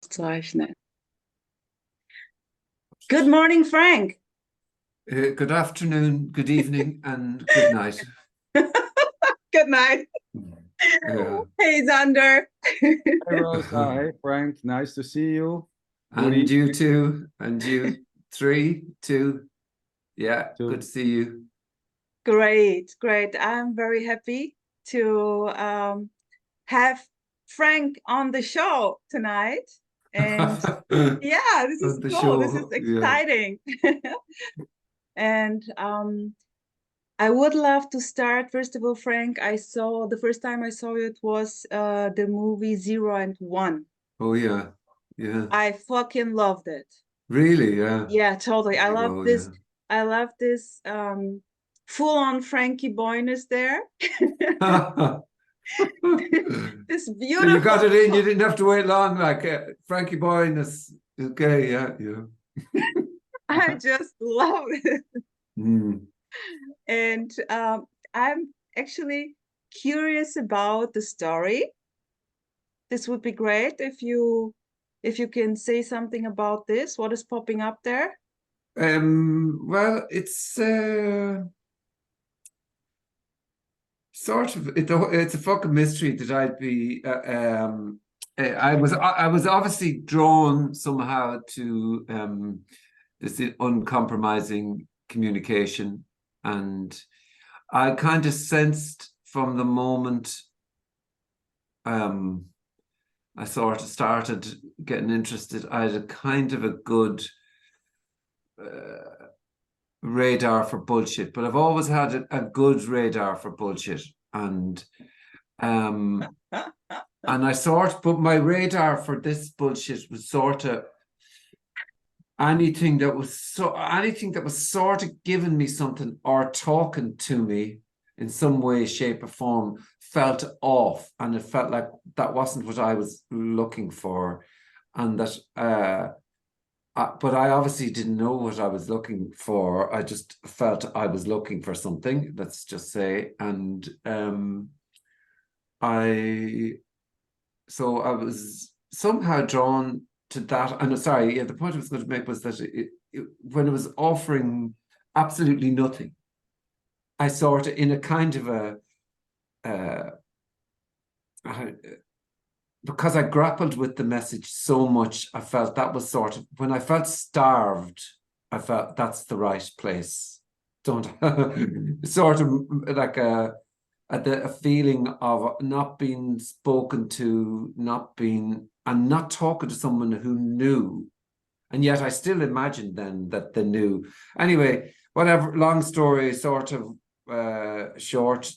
Zeichnen. Good morning, Frank. Good afternoon, good evening, and good night. Good night. Yeah. Hey, Xander. Hey Rosa, hey Frank, nice to see you. Good And you evening too, and you. 3, 2. Yeah, good to to see you. Great, great. I'm very happy to have Frank on the show tonight. And yeah, this is On the cool. This is show, yeah. exciting. And I would love to start. First of all, Frank, the first time I saw it was the movie 0 and 1. Oh yeah, yeah. I fucking loved it. Really, yeah. Yeah, totally. There you go, yeah. I love this full-on Frankie Boyness there. This So you got beautiful it in, you didn't have to wait long, like FrankyBoy, that's okay, yeah, yeah. I just love it. Mm. And I'm actually curious about the story. This would be great if you can say something about this. What is popping up there? Well, it's it's a fucking mystery that I'd be I was obviously drawn somehow to this uncompromising communication, and I kind of sensed from the moment I sort of started getting interested, I had a kind of a good radar for bullshit, but I've always had a good radar for bullshit, and but my radar for this bullshit was sort of anything that was sort of giving me something or talking to me in some way, shape, or form felt off, and it felt like that wasn't what I was looking for, and that but I obviously didn't know what I was looking for. I just felt I was looking for something, let's just say. And I was somehow drawn to that. And sorry, yeah, the point I was going to make was that when it was offering absolutely nothing, I sort of, in a kind of because I grappled with the message so much, I felt that was sort of, when I felt starved, I felt that's the right place. Don't sort of like a feeling of not being spoken to, and not talking to someone who knew. And yet I still imagined then that they knew. Anyway, whatever, long story sort of short,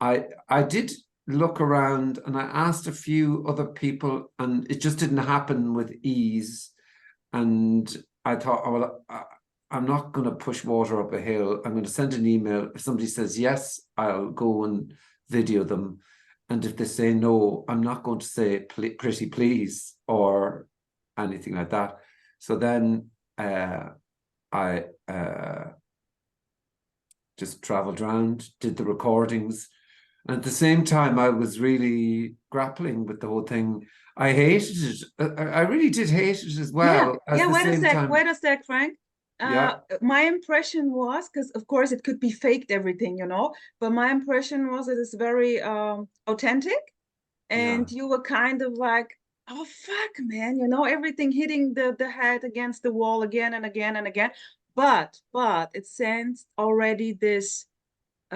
I did look around and I asked a few other people, and it just didn't happen with ease. And I thought, oh, well, I'm not going to push water up a hill. I'm going to send an email. If somebody says yes, I'll go and video them. And if they say no, I'm not going to say pretty please or anything like that. So then I just traveled around, did the recordings. And at the same time, I was really grappling with the whole thing. I hated it. I really did hate it as well. Yeah, yeah. Wait a sec, Frank. Yeah. My impression was, because of course it could be faked everything, but my impression was it is very authentic, and Yeah. you were kind of like, oh fuck, man, everything hitting the head against the wall again and again and again. But it sensed already this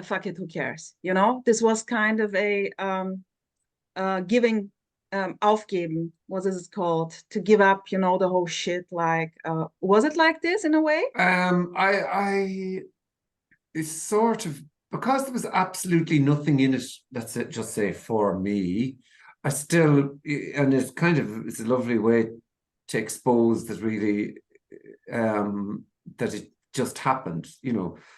fuck it, who cares? This was kind of a giving, aufgeben, what is it called? To give up, the whole shit. Like, was it like this in a way? I it's sort of, because there was absolutely nothing in it, let's just say for me, I still, and it's a lovely way to expose that really that it just happened.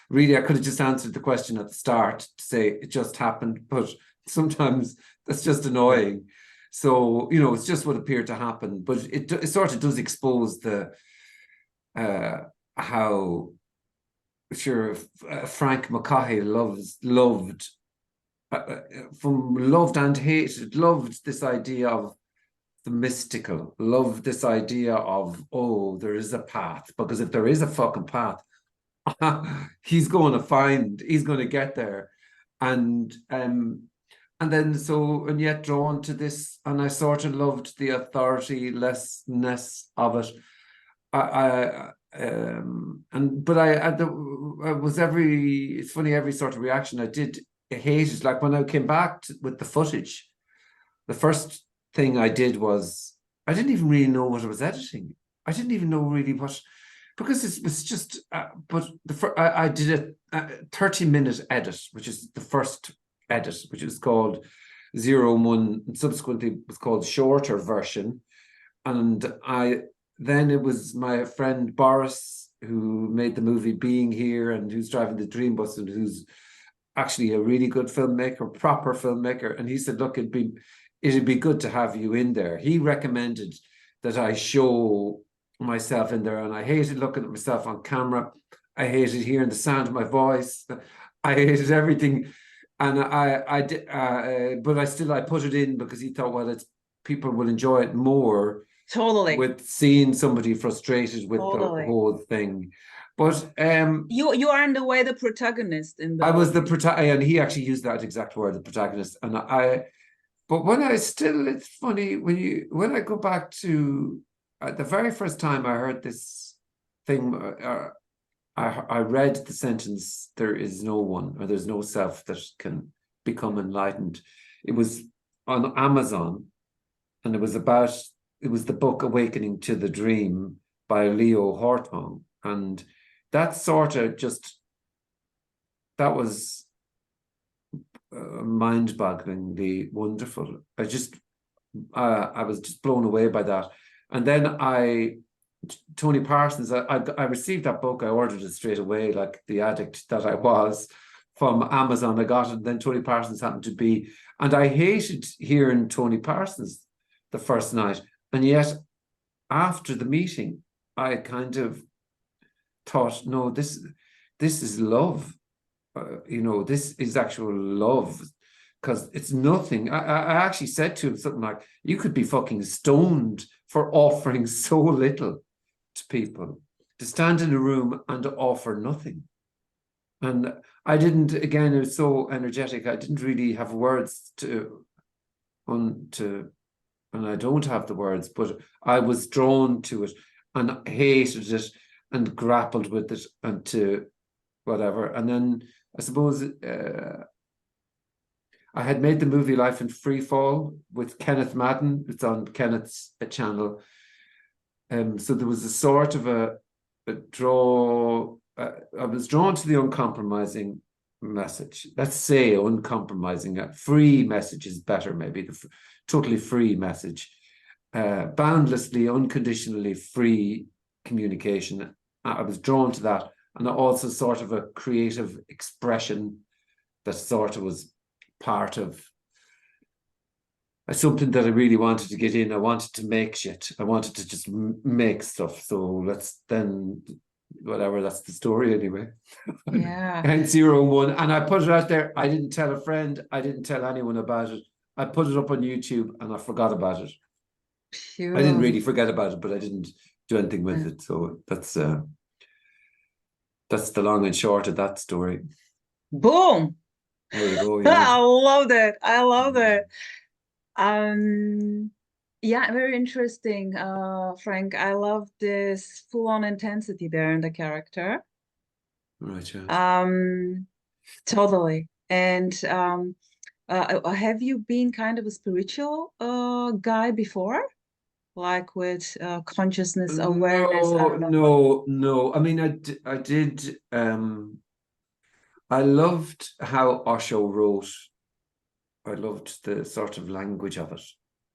Really I could have just answered the question at the start to say it just happened, but sometimes that's just annoying. So it's just what appeared to happen, but it sort of does expose the how, sure, Frank McCaughey loved and hated, loved this idea of the mystical, love this idea of, oh, there is a path, because if there is a fucking path, he's going to get there. And then and yet drawn to this, and I sort of loved the authoritylessness of it. It's funny, every sort of reaction I did hate it. Like when I came back with the footage, the first thing I did was, I didn't even really know what I was editing. I didn't even know really what, because it was just, I did a 30-minute edit, which is the first edit, which is called 01, and subsequently was called shorter version. And then it was my friend Boris, who made the movie Being Here and who's driving the Dream Bus and who's actually a really good filmmaker, proper filmmaker. And he said, look, it'd be good to have you in there. He recommended that I show myself in there, and I hated looking at myself on camera. I hated hearing the sound of my voice. I hated everything. And I did, but I put it in because he thought, well, people will enjoy it more. Totally. With seeing somebody frustrated with the whole thing. But you are in the way the protagonist in the I was the protagonist, and he actually used that exact word, the protagonist. And but it's funny when I go back to the very first time I heard this thing, I read the sentence, there is no one, or there's no self that can become enlightened. It was on Amazon, and it was the book Awakening to the Dream by Leo Hartong. And that sort of that was mind-bogglingly wonderful. I was just blown away by that. And then Tony Parsons, I received that book, I ordered it straight away, like the addict that I was, from Amazon. I got it, and then Tony Parsons happened to be, and I hated hearing Tony Parsons the first night. And yet, after the meeting, I kind of thought, no, this is love. This is actual love, because it's nothing. I actually said to him something like, you could be fucking stoned for offering so little to people, to stand in a room and to offer nothing. And I didn't, again, it was so energetic, I didn't really have words and I don't have the words, but I was drawn to it and hated it and grappled with it and to whatever. And then I suppose I had made the movie Life in Free Fall with Kenneth Madden. It's on Kenneth's channel. So there was a sort of a draw. I was drawn to the uncompromising message. Let's say uncompromising. A free message is better, maybe. The totally free message. Boundlessly, unconditionally free communication. I was drawn to that. And also sort of a creative expression that sort of was part of something that I really wanted to get in. I wanted to make shit. I wanted to just make stuff. So whatever, that's the story anyway. Yeah. And 01. And I put it out there. I didn't tell a friend. I didn't tell anyone about it. I put it up on YouTube and I forgot about it. Pure. I didn't really forget about it, but I didn't do anything with it. So that's the long and short of that story. Boom. There you go. Yeah. I love that. I love that. Yeah, very interesting, Frank. I love this full-on intensity there in the character. Right. Yeah. Totally. And have you been kind of a spiritual guy before? Like with consciousness, awareness? No. I mean, I did. I loved how Osho wrote. I loved the sort of language of it.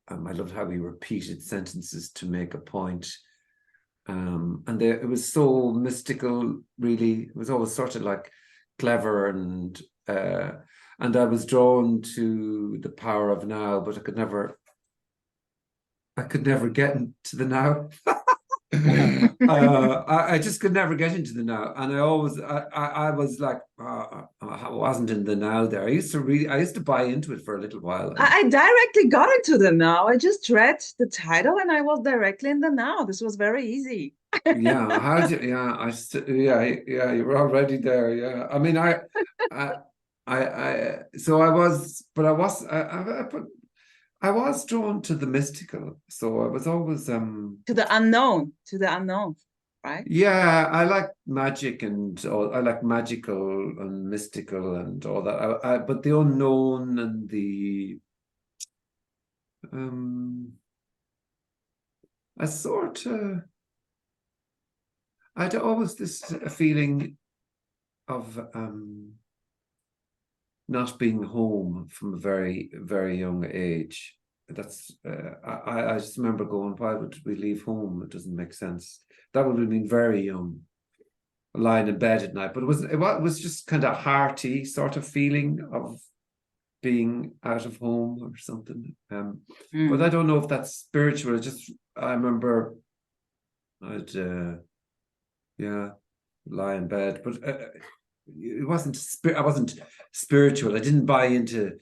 I loved how he repeated sentences to make a point. And it was so mystical, really. It was always sort of like clever, and I was drawn to the power of now, but I could never get into the now. I just could never get into the now, and I was like I wasn't in the now there. I used to buy into it for a little while. I directly got into the now. I just read the title and I was directly in the now. This was very easy. Yeah, how did you, yeah, yeah, you were already there. Yeah, I mean, so I was, but I was drawn to the mystical. So I was always, To the unknown, right? yeah, I like magic and all, I like magical and mystical and all that. But the unknown and the, um, I sort of, I'd always this feeling of, not being home from a very, very young age. That's I just remember going, why would we leave home? It doesn't make sense. That would have been very young, lying in bed at night. But it was just kind of hearty sort of feeling of being out of home or something. But I don't know if that's spiritual. I remember I'd yeah, lie in bed, but it wasn't I wasn't spiritual. I didn't buy into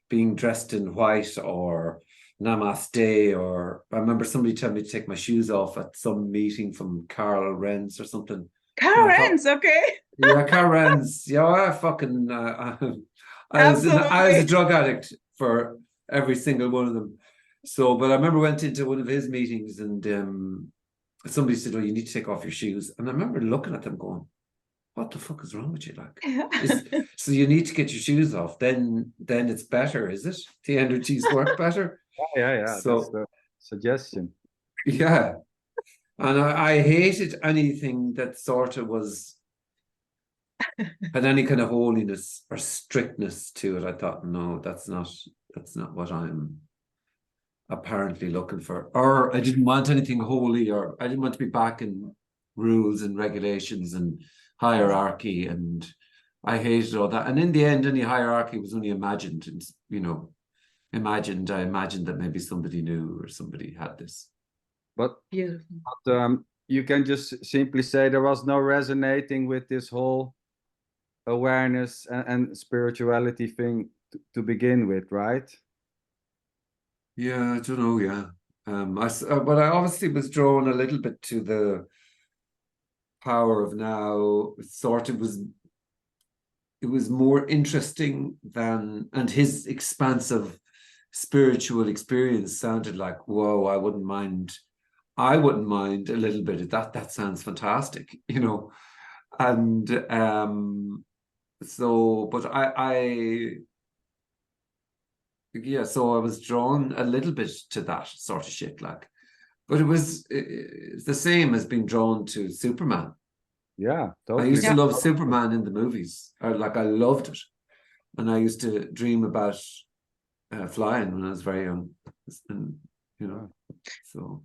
being dressed in white or namaste, or I remember somebody telling me to take my shoes off at some meeting from Carl Renz or something. And I thought, Currents, okay. yeah, Carl Renz, yeah, I fucking I was a Absolutely. drug addict for every single one of them. So, but I remember went into one of his meetings and somebody said, "Oh, you need to take off your shoes," and I remember looking at them going, what the fuck is wrong with you? Like, so you need to get your shoes off, then it's better, is it? The energies work better. Yeah. That's So the suggestion. yeah. And I hated anything that sort of had any kind of holiness or strictness to it. I thought, no, that's not what I'm apparently looking for. Or I didn't want anything holy, or I didn't want to be back in rules and regulations and hierarchy, and I hated all that. And in the end, any hierarchy was only imagined, and I imagined that maybe somebody knew or somebody had this. But, Beautiful. you can just simply say there was no resonating with this whole awareness and spirituality thing to begin with, right? Yeah, I don't know. Yeah, but I obviously was drawn a little bit to the power of now. It was more interesting than, and his expansive spiritual experience sounded like, whoa, I wouldn't mind a little bit of that. That sounds fantastic, And so, but yeah, so I was drawn a little bit to that sort of shit, like, but it's the same as being drawn to Superman. Yeah, I totally. used to Yeah. love Superman in the movies. I loved it. And I used to dream about flying when I was very young. And, so.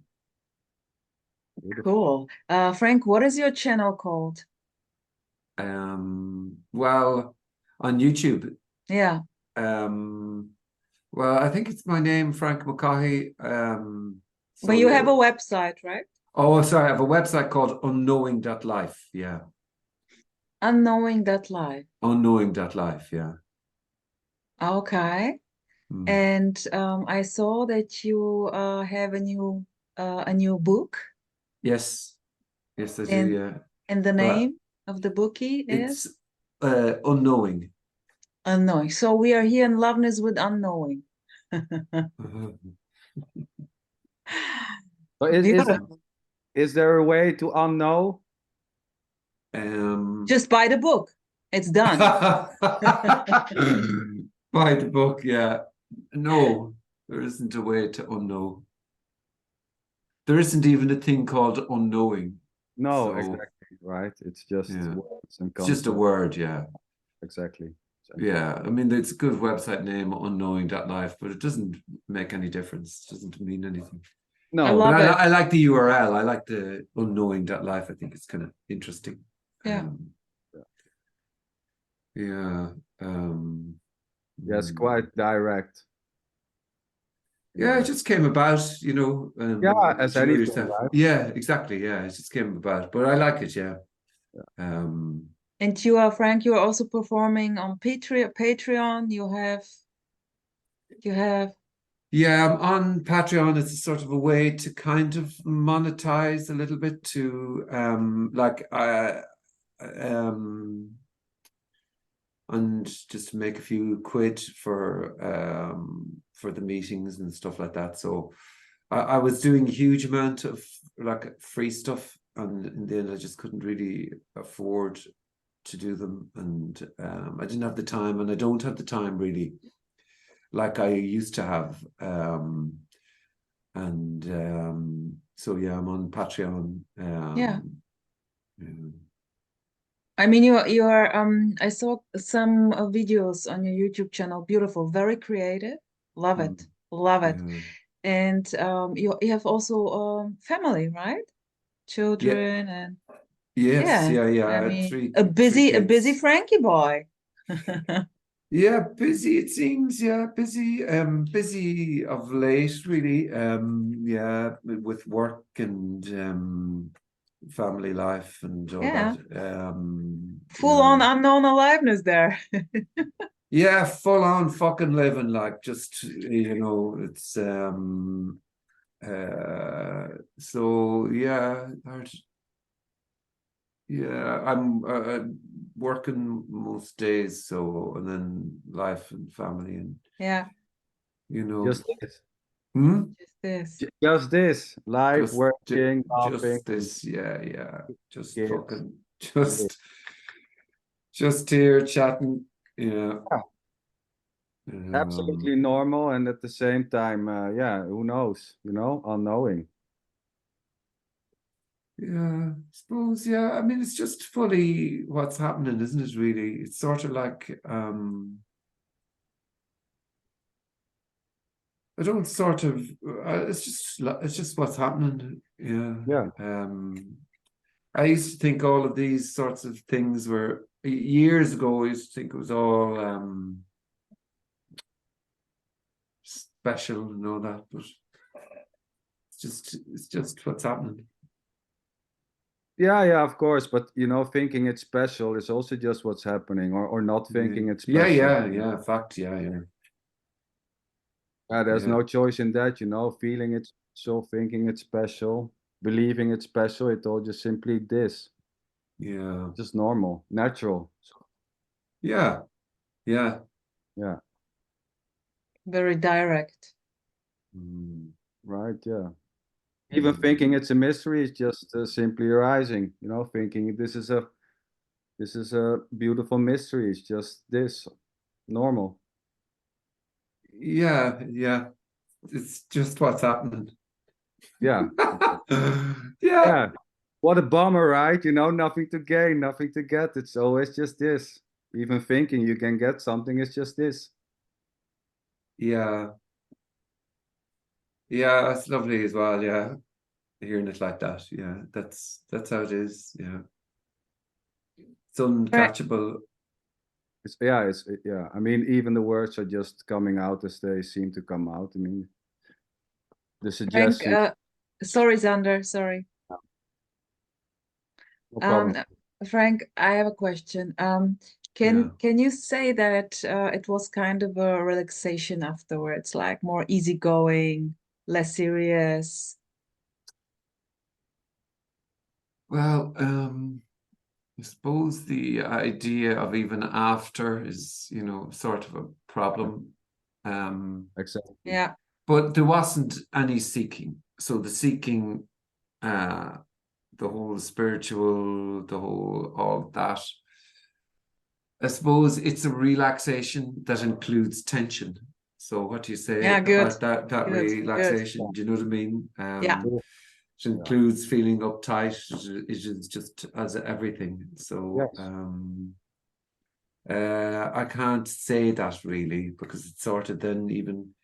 Cool. Frank, what is your channel called? Well, on YouTube, Yeah. well, I think it's my name, Frank McCaughey. But you have a website, right? Oh, sorry, I have a website called unknowing.life. Yeah. Unknowing.life. Unknowing.life, yeah. Okay. Mm. And I saw that you have a new book, Yes. Yes, I do, and yeah. the But name of the bookie it's is unknowing. Unknowing. So we are here in Loveness with Unknowing. So Beautiful. is there a way to unknow? Just buy the book. It's done. Buy the book, yeah. No, there isn't a way to unknow. There isn't even a thing called unknowing. No, So, exactly, right? It's just yeah. words and It's just a concepts. word, yeah. Exactly. Yeah, I mean, it's a good website name, unknowing.life, but it doesn't make any difference. It doesn't mean anything. I No, But love it. I like the URL. I like the unknowing.life. I think it's kind of interesting. Yeah. Yeah. yes, quite direct. Yeah, it just came about, you know. Yeah, as you know anything, yourself. right? Yeah, exactly. Yeah, it just came about, but I like it. Yeah. And you are, Frank, you are also performing on Patreon. You have. Yeah, I'm on Patreon. It's a sort of a way to kind of monetize a little bit to and just to make a few quid for the meetings and stuff like that. So I was doing a huge amount of like free stuff, and in the end I just couldn't really afford to do them, and I didn't have the time, and I don't have the time really like I used to have. So yeah, I'm on Patreon. Yeah. Yeah. I mean, you are. I saw some videos on your YouTube channel. Beautiful, very creative. Love it, love it. Yeah. And you have also family, right? Yeah. Children and Yes. yeah. Yeah. I I had mean, three a busy kids. Frankie boy. Yeah, busy it seems. Yeah, busy. Busy of late, really. Yeah, with work and family life and all Yeah, that. full Yeah. on unknown aliveness there. Yeah, full on fucking living, like just you know, it's so yeah, yeah, I'm working most days, so and then life and family and Yeah, you know, Just this. hmm? just this. Just this. Life, Just working, laughing, just this, yeah, just kids. fucking Yeah. just here chatting, yeah. Absolutely normal, and at the same time, yeah, who knows? You know, unknowing. Yeah, I suppose, yeah. I mean, it's just fully what's happening, isn't it, really? It's sort of like, I don't sort of, it's just what's happening. Yeah. Yeah. I used to think all of these sorts of things were, years ago, I used to think it was all, special and all that, but it's just what's happening. Yeah, of course. But you know, thinking it's special is also just what's happening, or not thinking it's Yeah, special. fact, yeah. There's Yeah. no choice in that, you know, feeling it's special, thinking it's special, believing it's special, it all just simply this. Yeah. Just normal, natural. Yeah. Yeah. Yeah. Very direct. Right, yeah. Even thinking it's a mystery is just simply arising, you know, thinking this is a beautiful mystery, it's just this, normal. Yeah. It's just what's happening. Yeah. Yeah. Yeah. What a bummer, right? You know, nothing to gain, nothing to get. It's always just this. Even thinking you can get something is just this. Yeah. Yeah, that's lovely as well. Yeah. Hearing it like that. Yeah. That's how it is. Yeah. It's Right. uncatchable. Yeah. I mean, even the words are just coming out as they seem to come out. I mean, the Frank, suggestion. sorry, Xander, sorry. No problem. Frank, I have a question. Yeah. Can you say that it was kind of a relaxation afterwards, like more easygoing, less serious? Well, I suppose the idea of even after is, you know, sort of a problem. Exactly. Yeah. But there wasn't any seeking. So the seeking, the whole spiritual, the whole all of that. I suppose it's a relaxation that includes tension. So what do you say Yeah, good. about that Good. Good. relaxation? Do you know what I mean? Yeah. It includes feeling uptight. It is just as everything. So Yes. I can't say that really because it sort of then even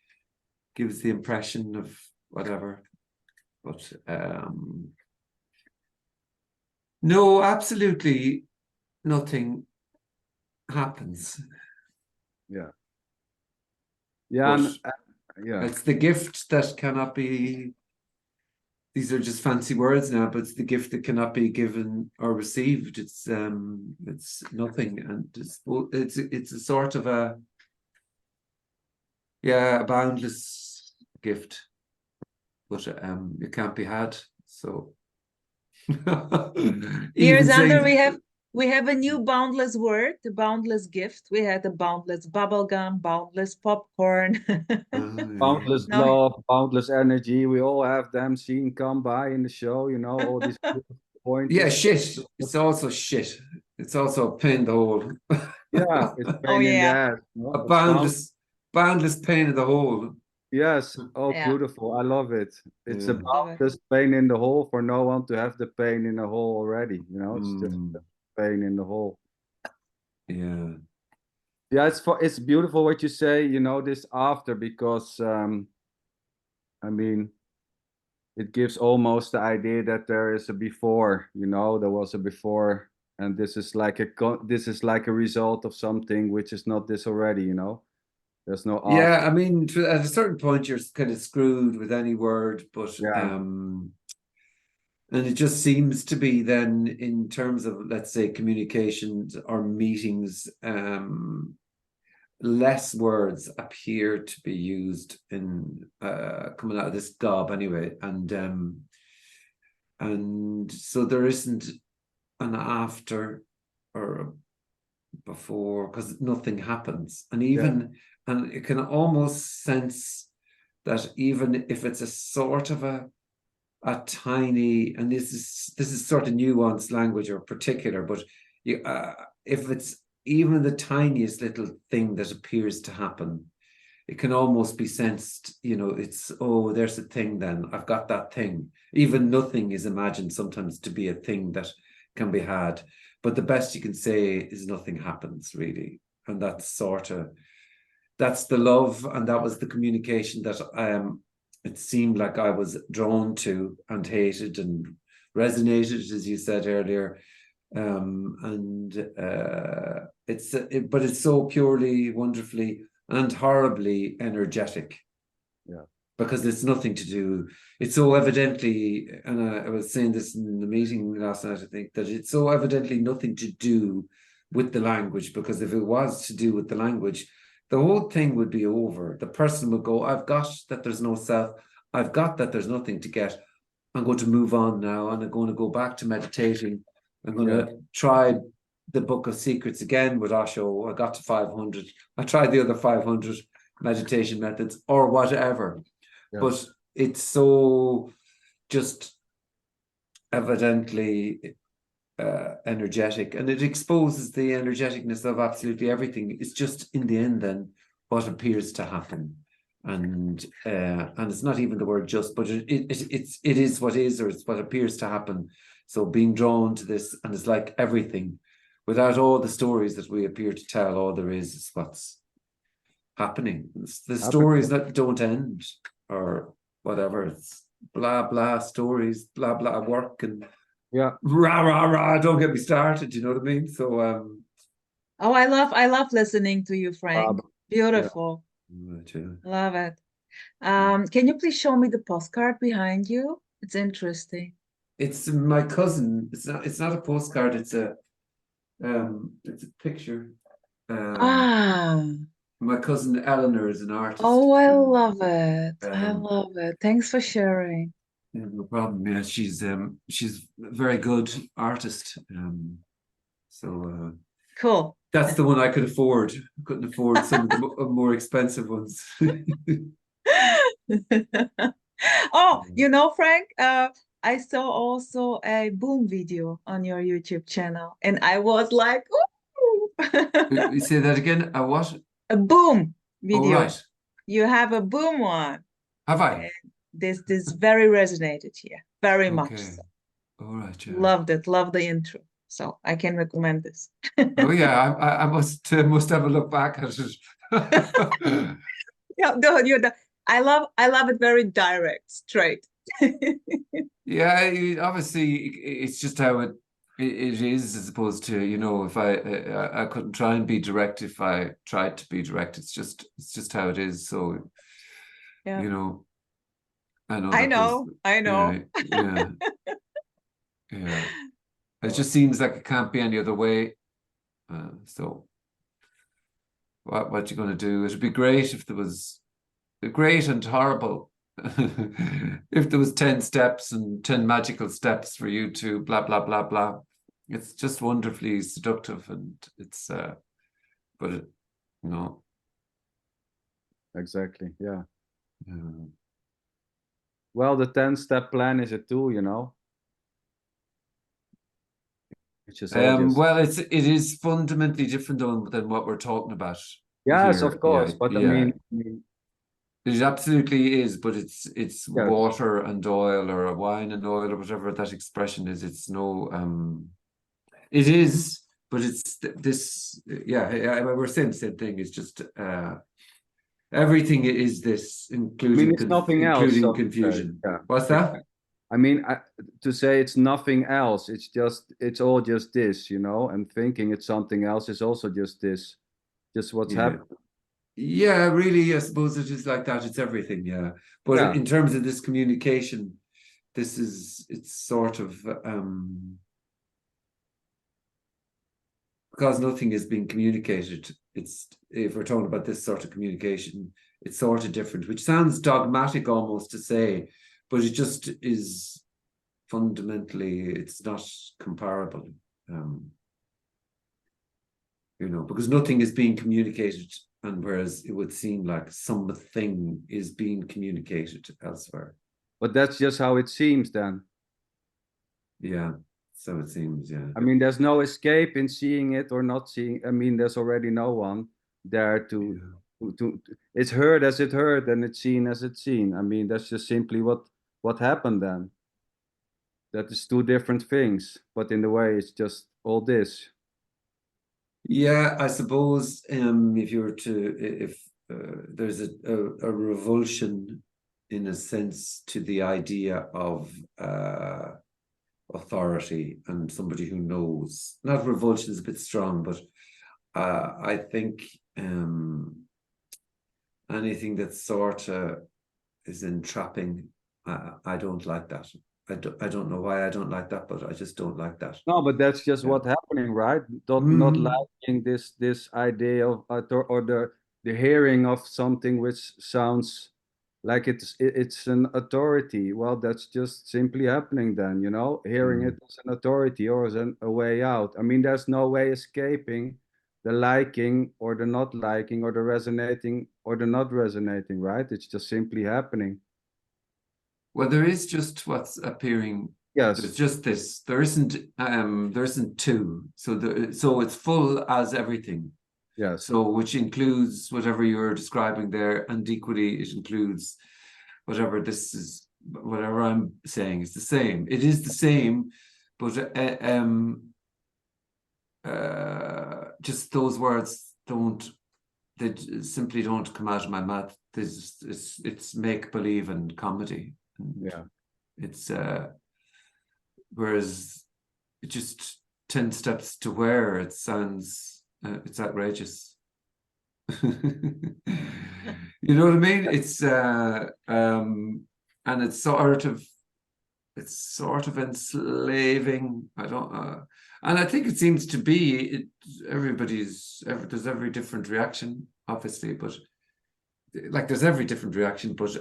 gives the impression of whatever. But no, absolutely nothing happens. Yeah. Yeah. But And Yeah. It's the gift that cannot be. These are just fancy words now, but it's the gift that cannot be given or received. It's nothing, and it's a sort of a boundless gift, but it can't be had. So Here's even under saying we have a new boundless word, the boundless gift. We had the boundless bubblegum, boundless popcorn. Boundless No, love, boundless energy. We all have them seen come by in the show, you know, all these points. yeah, shit. It's also shit. It's also a pain in the hole. Yeah, it's oh pain in the yeah, ass. No? A It's boundless pain in the hole. yes. Oh, yeah, beautiful. I love it. It's a Yeah. love it. boundless pain in the hole for no one to have the pain in the hole already. You know, it's just Mm, the pain in the hole. yeah. Yeah, it's beautiful what you say, you know, this after, because I mean, it gives almost the idea that there is a before, you know, there was a before, and this is like this is like a result of something which is not this already, you know. There's no Yeah, after. I mean, at a certain point, you're kind of screwed with any word, but Yeah, and it just seems to be then in terms of, let's say, communications or meetings, less words appear to be used in coming out of this gob anyway, and so there isn't an after or a before, because nothing happens, and it can almost sense that even if it's a sort of a tiny, and this is sort of nuanced language or particular, but you if it's even the tiniest little thing that appears to happen, it can almost be sensed, you know, it's, oh, there's a thing, then I've got that thing. Even nothing is imagined sometimes to be a thing that can be had, but the best you can say is nothing happens really. And that's the love, and that was the communication that it seemed like I was drawn to and hated and resonated, as you said earlier. But it's so purely, wonderfully, and horribly energetic. yeah. Because it's nothing to do. It's so evidently, and I was saying this in the meeting last night, I think, that it's so evidently nothing to do with the language, because if it was to do with the language, the whole thing would be over. The person would go, I've got that there's no self. I've got that there's nothing to get. I'm going to move on now, and I'm going to go back to meditating. I'm going to try the Book of Secrets again with Osho. I got to 500. I tried the other 500 meditation methods or whatever. Yeah. But it's so just evidently energetic, and it exposes the energeticness of absolutely everything. It's just in the end then what appears to happen, and it's not even the word just, but it is what is, or it's what appears to happen. So being drawn to this, and it's like everything, without all the stories that we appear to tell, all there is what's happening. It's the stories that don't end, or whatever. It's blah blah stories, blah blah work, and Yeah. rah rah rah. Don't get me started. You know what I mean? So oh, I love listening to you, Frank. Beautiful. yeah. Love it. Can you please show me the postcard behind you? It's interesting. It's my cousin. It's not a postcard. It's a picture. My cousin Eleanor is an artist. Oh, I love it. I Um, love it. Thanks for sharing. Yeah, no problem. Yeah, she's a very good artist. So Cool. that's the one I could afford. Couldn't afford some of the more expensive ones. Oh, you know, Frank, I saw also a boom video on your YouTube channel, and I was like, ooh. You say that again? A what? A boom Oh, video. right. You have a boom one. Have I? This very resonated here, very much Okay. so. All right. Yeah. Loved it. Loved the intro. So I can recommend this. Oh yeah. I must have a look back at it. Yeah, no, I love it very direct, straight. Yeah. Obviously, it's just how it is, as opposed to, you know, if I couldn't try and be direct if I tried to be direct. It's just how it is. So Yeah. You know, I know I that there's, know, I know. yeah, yeah. It just seems like it can't be any other way. So what you going to do? It'd be great if there was great and horrible. If there was 10 steps and 10 magical steps for you to blah blah blah blah. It's just wonderfully seductive, and it's but it, you know, Exactly. Yeah. uh, Well, the 10-step plan is a tool, you know. Which is all just well, it is fundamentally different than what we're talking about yes, of here. Yeah, course. But yeah. I mean, It absolutely is, but it's yes. water and oil, or a wine and oil, or whatever that expression is. It's no it is, but it's this, yeah, we're saying the same thing. It's just everything is this, I mean, it's nothing else, including so to say. confusion. Yeah. What's that? I mean, to say it's nothing else, it's all just this, you know, and thinking it's something else is also just this, just what's Yeah. happening. Yeah, really, I suppose it is like that. It's everything, yeah. But Yeah. in terms of this communication, it's sort of because nothing is being communicated. It's, if we're talking about this sort of communication, it's sort of different, which sounds dogmatic almost to say, but it just is fundamentally, it's not comparable. You know, because nothing is being communicated, and whereas it would seem like something is being communicated elsewhere. But that's just how it seems then. Yeah, so it seems, yeah. I mean, there's no escape in seeing it or not seeing. I mean, there's already no one there to it's heard as it heard and it's seen as it's seen. I mean, that's just simply what happened then. That is two different things, but in the way it's just all this. Yeah, I suppose if you were to, if there's a revulsion in a sense to the idea of authority and somebody who knows. Not revulsion is a bit strong, but I think anything that sort of is entrapping, I don't like that. I don't know why I don't like that, but I just don't like that. No, but that's just Yeah. what's happening, right? Not liking this idea of or the hearing of something which sounds like it's an authority. Well, that's just simply happening then, you know, hearing it as an authority or as a way out. I mean, there's no way escaping the liking or the not liking or the resonating or the not resonating, right? It's just simply happening. Well, there is just what's appearing. Yes. There's just this. There isn't two. So it's full as everything. Yes. So which includes whatever you're describing there, and equally it includes whatever this is, whatever I'm saying is the same. It is the same, but just those words they simply don't come out of my mouth. It's make believe and comedy. Yeah. It's whereas it just 10 steps to where it sounds it's outrageous. You know what I mean? It's and it's sort of enslaving. I don't and I think it seems to be there's every different reaction, obviously, but like there's every different reaction, but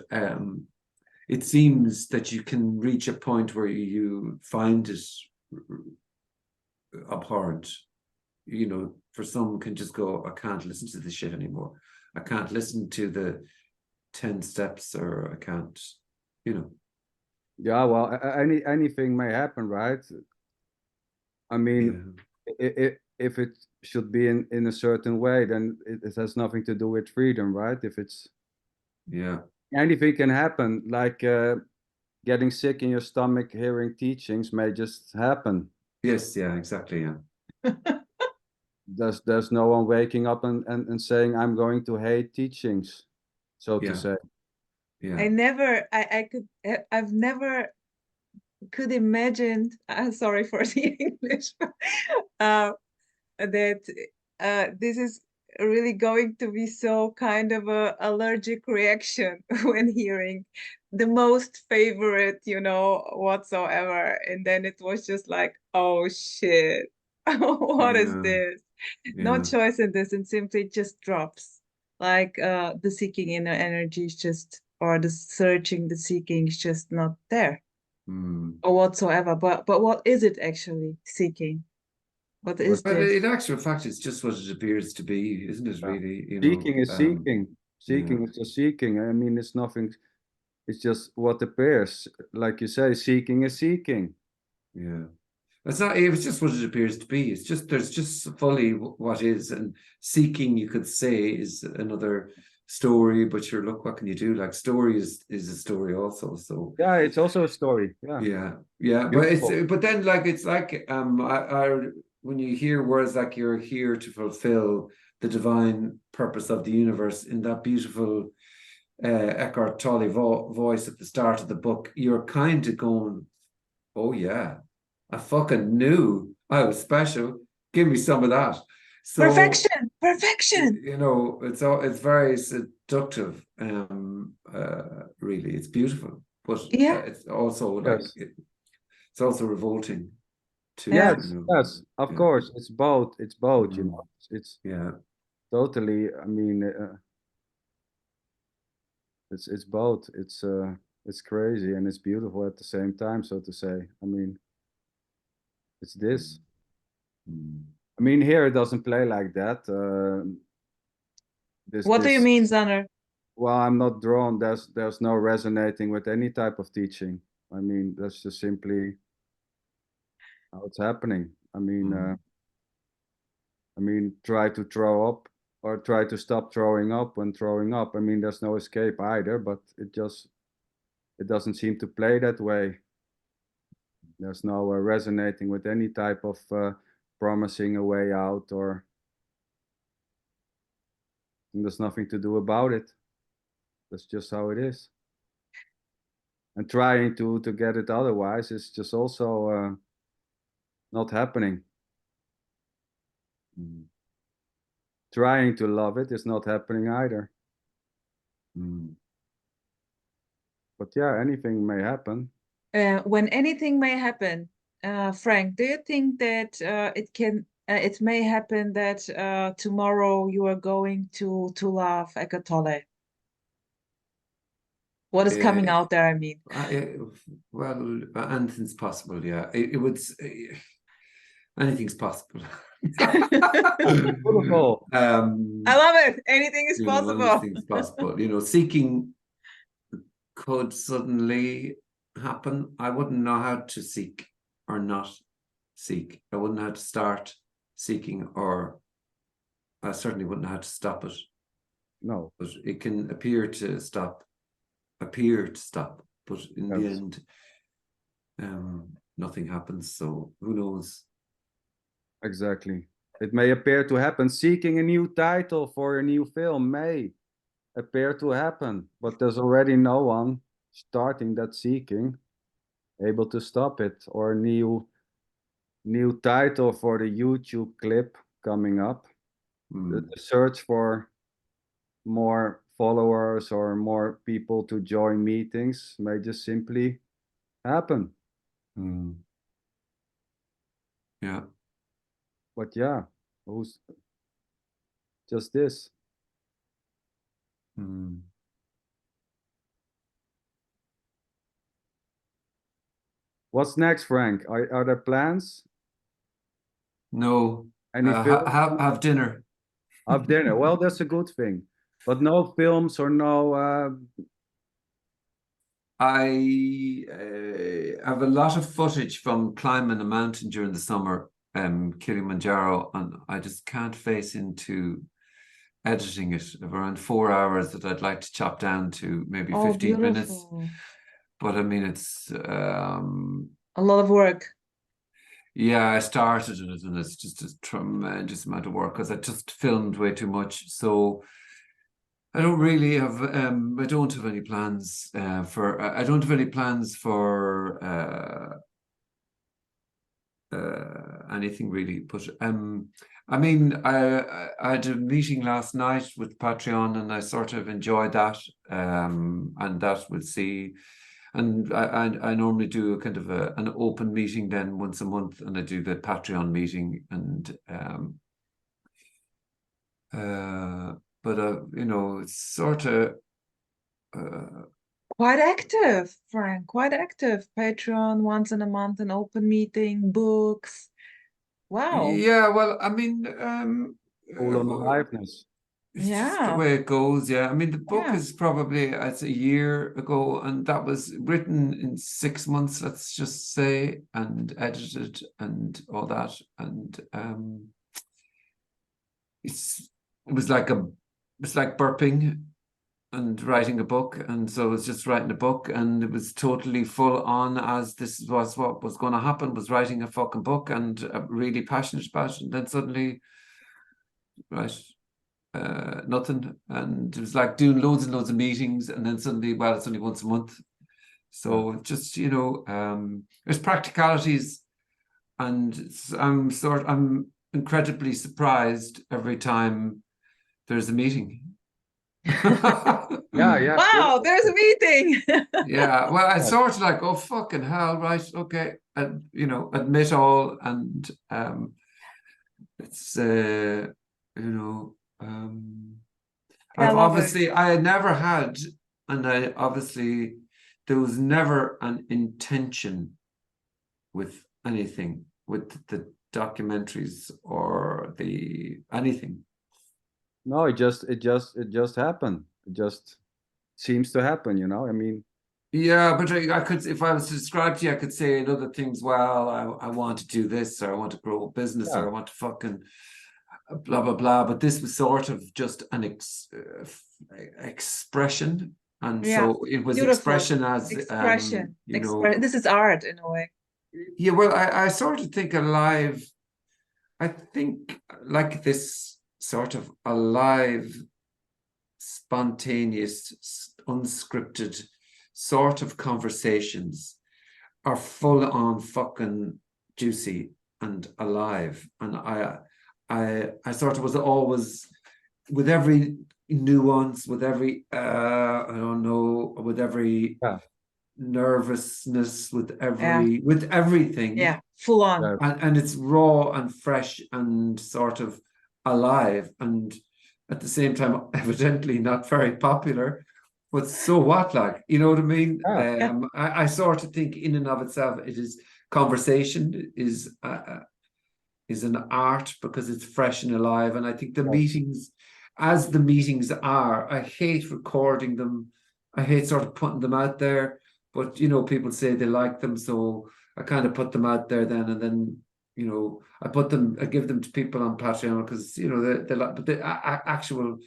it seems that you can reach a point where you find it abhorrent. You know, for some can just go, I can't listen to this shit anymore. I can't listen to the 10 steps, or I can't, you know. Yeah, well, anything may happen, right? I mean, if it should be in a certain way, then it has nothing to do with freedom, right? If it's anything can happen, like getting sick in your stomach, hearing teachings may just happen. Yes, yeah, exactly, yeah. There's no one waking up and saying, I'm going to hate teachings, so to say. Yeah. I've never could imagine, sorry for the English, that this is really going to be so kind of a allergic reaction when hearing the most favorite, you know, whatsoever. And then it was just like, oh shit, what is Yeah, this? No yeah. choice in this, and simply just drops. Like the seeking inner energy is just, or the searching, the seeking is just not there Mm. or whatsoever. But what is it actually seeking? What is What's But this? in actual fact, it's just what it appears to be, isn't it? uh, Really, you seeking know. is seeking. Yeah, Seeking is just seeking. I mean, it's nothing. It's just what appears. Like you say, seeking is seeking. yeah. It's not. It's just what it appears to be. It's just there's just fully what is, and seeking, you could say, is another story. But sure, look, what can you do? Like story is a story also. So Yeah, it's also a story. Yeah, yeah, yeah. But it's beautiful. but then like it's like I when you hear words like you're here to fulfill the divine purpose of the universe in that beautiful Eckhart Tolle voice at the start of the book, you're kind of going, oh yeah, I fucking knew I was special. Give me some of that. So Perfection, perfection. you know, it's very seductive. Really, it's beautiful, but Yeah, it's also like Yes, it's also revolting too. yeah. You yes, know, yes. Of yeah, course, it's both. It's both. You mm, know, it's yeah, totally. I mean, it's both. It's crazy and it's beautiful at the same time, so to say. I mean, it's this. mm. I mean, here it doesn't play like that. What do you This. mean, Xander? Well, I'm not drawn. There's no resonating with any type of teaching. I mean, that's just simply how it's happening. Mm. I mean, try to throw up or try to stop throwing up when throwing up. I mean, there's no escape either, but it doesn't seem to play that way. There's no resonating with any type of promising a way out, or and there's nothing to do about it. That's just how it is. And trying to get it otherwise is just also not happening. Mm. Trying to love it is not happening either. Mm. But yeah, anything may happen. When anything may happen, Frank, do you think that it may happen that tomorrow you are going to love Eckhart Tolle? What is coming Uh, out there, I mean? well, anything's possible. Yeah, it would. Anything's possible. Beautiful. I love it. Anything is You know, possible. anything's possible. You know, seeking could suddenly happen. I wouldn't know how to seek or not seek. I wouldn't know how to start seeking, or I certainly wouldn't know how to stop it. No. But it can appear to stop, but in the Yes. end, nothing happens. So who knows? Exactly. It may appear to happen. Seeking a new title for a new film may appear to happen, but there's already no one starting that seeking able to stop it, or a new title for the YouTube clip coming up. The search for more followers or more people to join meetings may just simply happen. Mm. Yeah. But yeah, who's just this? Mm. What's next, Frank? Are there plans? No, Any film? have dinner. Have dinner. Well, that's a good thing. But no films or no. I have a lot of footage from climbing a mountain during the summer, Kilimanjaro, and I just can't face into editing it of around 4 hours that I'd like to chop down to maybe Oh, 15 minutes. beautiful. But I mean, it's A lot of work. yeah, I started it and it's just a tremendous amount of work because I just filmed way too much. So I don't really have I don't have any plans for I don't have any plans for anything really. But I mean, I had a meeting last night with Patreon, and I sort of enjoyed that. And that we'll see. And I normally do a kind of an open meeting then once a month, and I do the Patreon meeting. And but you know, it's sort of Quite active, Frank, quite active. Patreon once in a month, an open meeting, books. Wow. yeah. Well, I mean, Full on aliveness. it's just the Yeah. way it goes. Yeah, I mean, the book Yeah. is probably it's a year ago, and that was written in 6 months, let's just say, and edited and all that. And it's like burping and writing a book, and so it's just writing a book, and it was totally full on, as this was what was going to happen, was writing a fucking book, and really passionate about it. And then suddenly, right, nothing, and it was like doing loads and loads of meetings, and then suddenly, well, it's only once a month. So just, you know, there's practicalities, and I'm incredibly surprised every time there's a meeting. Yeah. Wow, there's a meeting. Yeah, well, I sort of like, oh fucking hell, right, okay, and you know, admit all, and it's you know, I I've love it. obviously I never had, and I obviously there was never an intention with anything, with the documentaries or the anything. No, it just happened. It just seems to happen, you know. I mean, Yeah, but I could, if I was to describe to you, I could say in other things, well, I want to do this, or I want to grow a business, or I want to fucking blah, blah, blah. But this was sort of just an expression. And Yeah. so it was Beautiful. expression as, Expression. you know, This is art in a way. yeah, well, I sort of think alive, I think like this sort of alive, spontaneous, unscripted sort of conversations are full on fucking juicy and alive. And I sort of was always, with every nuance, with every I don't know, with every nervousness, with everything. Yeah, full on. And it's raw and fresh and sort of alive, and at the same time evidently not very popular, but so what, like, you know what I mean? I sort of think in and of itself it is conversation is an art because it's fresh and alive. And I think the meetings, as the meetings are, I hate recording them, I hate sort of putting them out there, but you know, people say they like them, so I kind of put them out there then, and then, you know, I give them to people on Patreon because, you know, they like, but the actual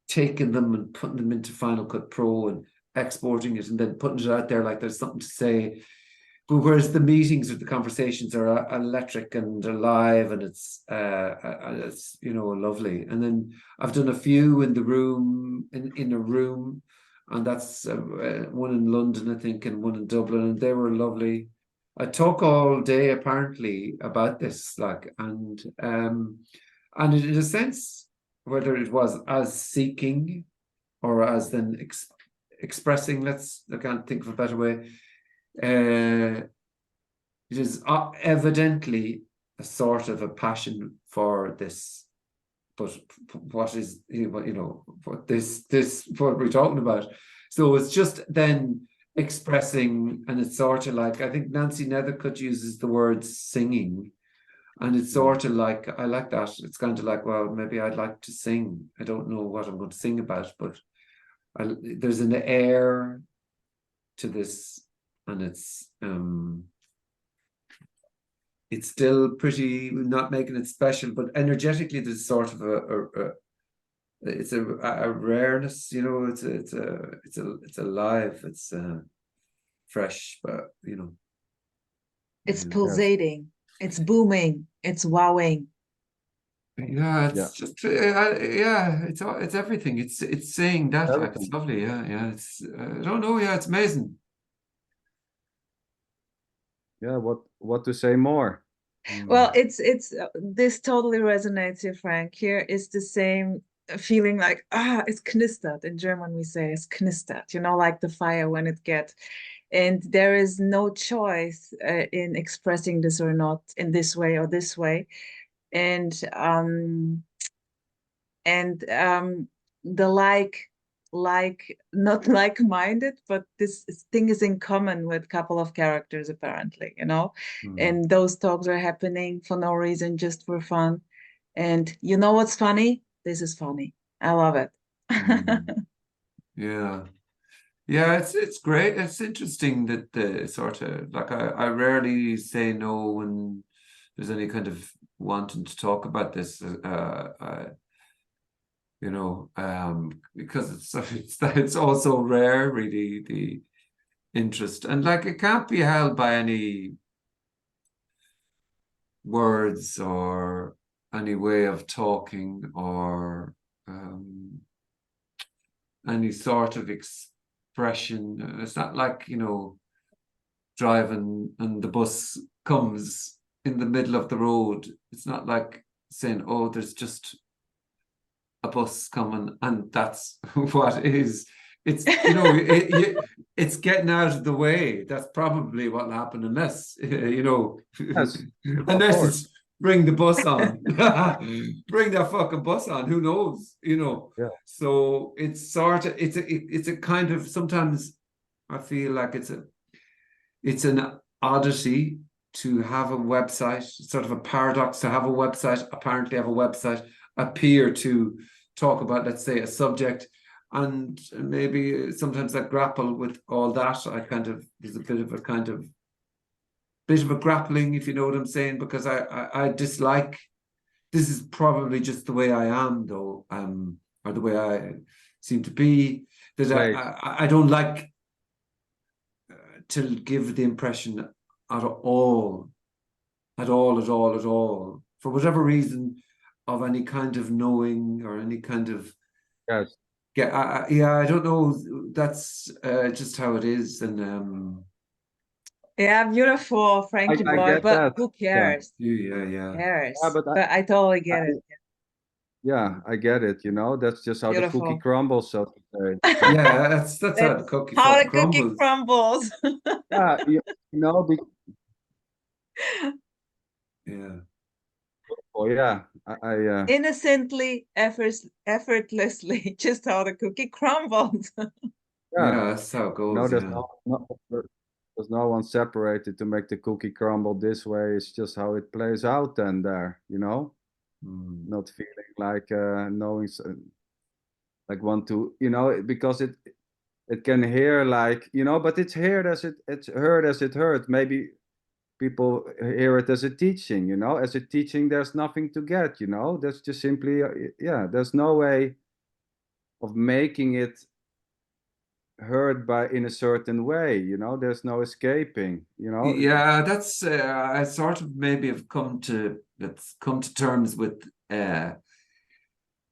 taking them and putting them into Final Cut Pro and exporting it and then putting it out there like there's something to say. But whereas the meetings or the conversations are electric and alive, and it's you know, lovely. And then I've done a few in the room, in a room, and that's one in London, I think, and one in Dublin, and they were lovely. I talk all day apparently about this, like, and in a sense, whether it was as seeking or as then expressing, I can't think of a better way. It is evidently a sort of a passion for this, but what is, you know, what what we're talking about. So it's just then expressing, and it's sort of like, I think Nancy Nethercutt uses the word singing, and it's sort of like, I like that. It's kind of like, well, maybe I'd like to sing. I don't know what I'm going to sing about, but there's an air to this, and it's still pretty, not making it special, but energetically there's sort of it's a rareness, you know. It's alive, it's fresh, but you know, It's pulsating, it's booming, it's wowing. yeah, it's just it's everything. It's saying that, like, it's lovely. Yeah, it's I don't know. Yeah, it's amazing. Yeah, what to say more? Well, it's this totally resonates here, Frank. Here is the same feeling like it's knistert. In German we say it's knistert, you know, like the fire when it gets. And there is no choice in expressing this or not in this way or this way. And the like not like-minded, but this thing is in common with a couple of characters apparently, you know. And those talks are happening for no reason, just for fun. And you know what's funny? This is funny. I love it. Yeah. Yeah, it's great. It's interesting that the sort of like I rarely say no when there's any kind of wanting to talk about this. You know, because it's also rare, really, the interest, and like it can't be held by any words or any way of talking or any sort of expression. It's not like, you know, driving and the bus comes in the middle of the road. It's not like saying, oh, there's just a bus coming and that's what is. It's, you know, it's getting out of the way. That's probably what'll happen unless, you know, Yes, unless it's bring the bus on. Bring that fucking bus on. Who knows? You know. Yeah. So it's sort of it's a kind of, sometimes I feel like it's an oddity to have a website, sort of a paradox to have a website, apparently have a website, appear to talk about, let's say, a subject, and maybe sometimes I grapple with all that. There's a bit of a grappling, if you know what I'm saying, because I dislike, this is probably just the way I am though, or the way I seem to be, that I don't like to give the impression at all, for whatever reason, of any kind of knowing or any kind of yes. I don't know. That's just how it is, and yeah, beautiful, Frankie I boy. get But that. who cares? yeah. Who cares? Yeah, but But I totally get it. yeah, I get it. You know, that's just how the cookie Beautiful. crumbles, so to say. Yeah, that's how the That's cookie how the fucking cookie crumbles. crumbles. Yeah, you know, Yeah. oh yeah, I Innocently, effortlessly, just how the cookie crumbles. yeah, That's how it you know, goes. there's Yeah. there's no one separated to make the cookie crumble this way. It's just how it plays out then there, you know, not feeling like knowing like want to, you know, because it can hear like, you know, but it's heard as it's heard as it heard. Maybe people hear it as a teaching, you know, as a teaching. There's nothing to get, you know. That's just simply yeah. There's no way of making it heard by in a certain way, you know. There's no escaping, you know. Yeah, that's I sort of maybe have come to terms with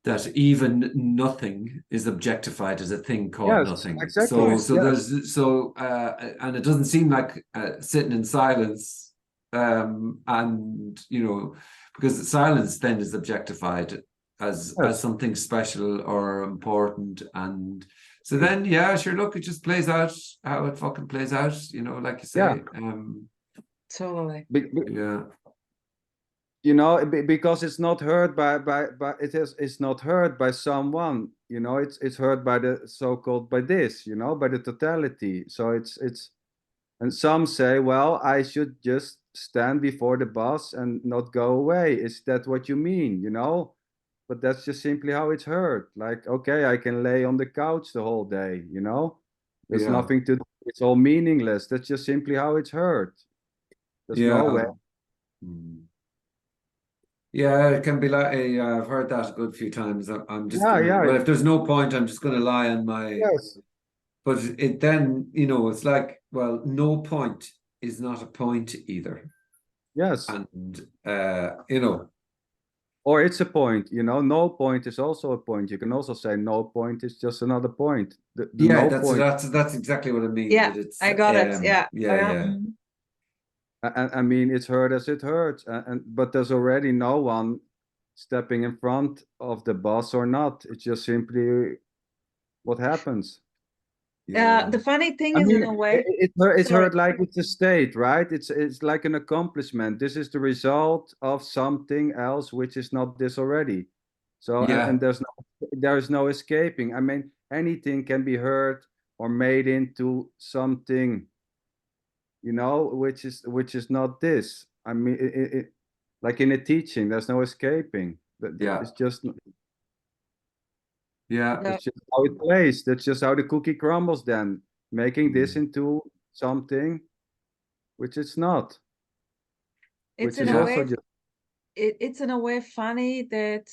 that even nothing is objectified as a thing called Yes, nothing. exactly. So Yes. there's and it doesn't seem like sitting in silence, and you know, because silence then is objectified as Yes. something special or important, and so then yeah, sure, look, it just plays out how it fucking plays out, you know, like you say. Totally. Yeah. You know, because it's not heard by it's not heard by someone, you know. It's heard by the so-called, by this, you know, by the totality. So it's and some say, well, I should just stand before the bus and not go away. Is that what you mean, you know? But that's just simply how it's heard. Like, okay, I can lay on the couch the whole day, you know. There's nothing to do. It's all meaningless. That's just simply how it's heard. There's no way. Yeah, it can be like I've heard that a good few times. I'm just Yeah, gonna, yeah. well, if there's no point, I'm just gonna lie on my. Yes. But it then, you know, it's like, well, no point is not a point either. Yes. And you know. Or it's a point, you know. No point is also a point. You can also say no point is just another point. The Yeah, no point. that's exactly what I mean. Yeah, That it's I got it. Yeah. yeah. I mean, it's hurt as it hurts, but there's already no one stepping in front of the bus or not. It's just simply what happens. The funny thing I is, mean, in a way, it's sorry. hurt like it's a state, right? It's like an accomplishment. This is the result of something else, which is not this already. So Yeah. and there's no escaping. I mean, anything can be hurt or made into something, you know, which is not this. I mean, like in a teaching, there's no escaping. Yeah. It's just Yeah. that's just how it plays. That's just how the cookie crumbles. Then making this into something which it's not, It's which in is a also way, just it's in a way funny that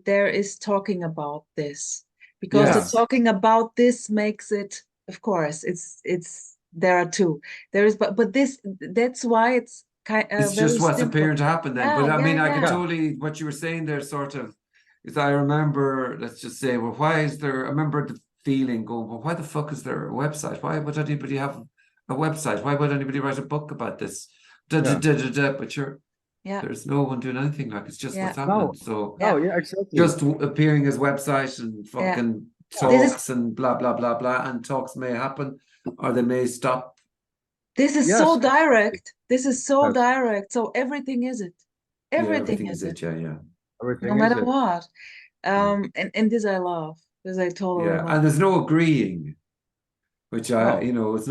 there is talking about this, because the Yes. talking about this makes it, of course, it's there are two. There is, but this, that's why it's It's very just what's simple. appearing to happen then. Yeah, But I mean, yeah, I could yeah. totally, what you were saying there sort of, is I remember, let's just say, well, why is there, I remember the feeling going, well, why the fuck is there a website? Why would anybody have a website? Why would anybody write a book about this? But Yeah. there's no one doing anything, like it's just Yeah. what's happening. no. So Oh yeah, exactly. just appearing as website and fucking This talks and blah, blah, blah, blah. And talks may happen or they may stop. This is Yes, so exactly. direct. This is so Yes. direct. So everything is it. Everything is it. Yeah, yeah. Everything No is matter it. what. And this I love. This I totally Yeah, love. and there's no agreeing, which I, No. you know, it's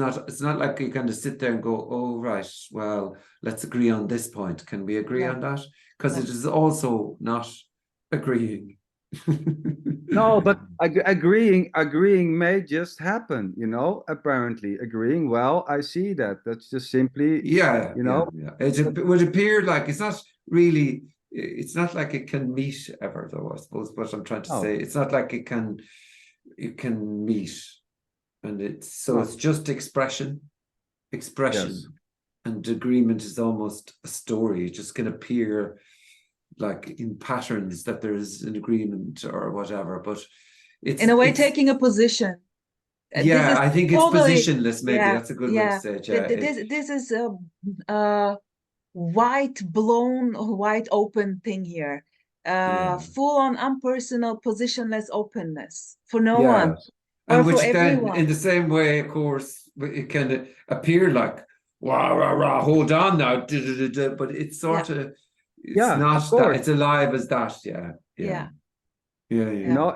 not like you kind of sit there and go, oh, right, well, let's agree on this point. Can we agree No. on that? Because No. it is also not agreeing. No, but agreeing may just happen, you know, apparently agreeing. Well, I see that. That's just simply, Yeah, you know. yeah. It would appear like it's not really, it's not like it can meet ever, though, I suppose what I'm trying to Oh, say. It's not like it can meet. And it's so no. it's just expression. Yes. And agreement is almost a story. It just can appear like in patterns that there's an agreement or whatever, but it's In a way, taking a position. This yeah, is I think it's totally, positionless. Maybe yeah, that's a good way to yeah. say it. Yeah, This is a wide blown, wide open thing here. yeah, Full on impersonal, positionless openness for no yeah, one or and for which then, everyone. in the same way, of course, it can appear like rah rah rah. Hold on now, but it's Yeah, sort of it's Yeah, of not that course. it's alive as that. Yeah, yeah, yeah. You know,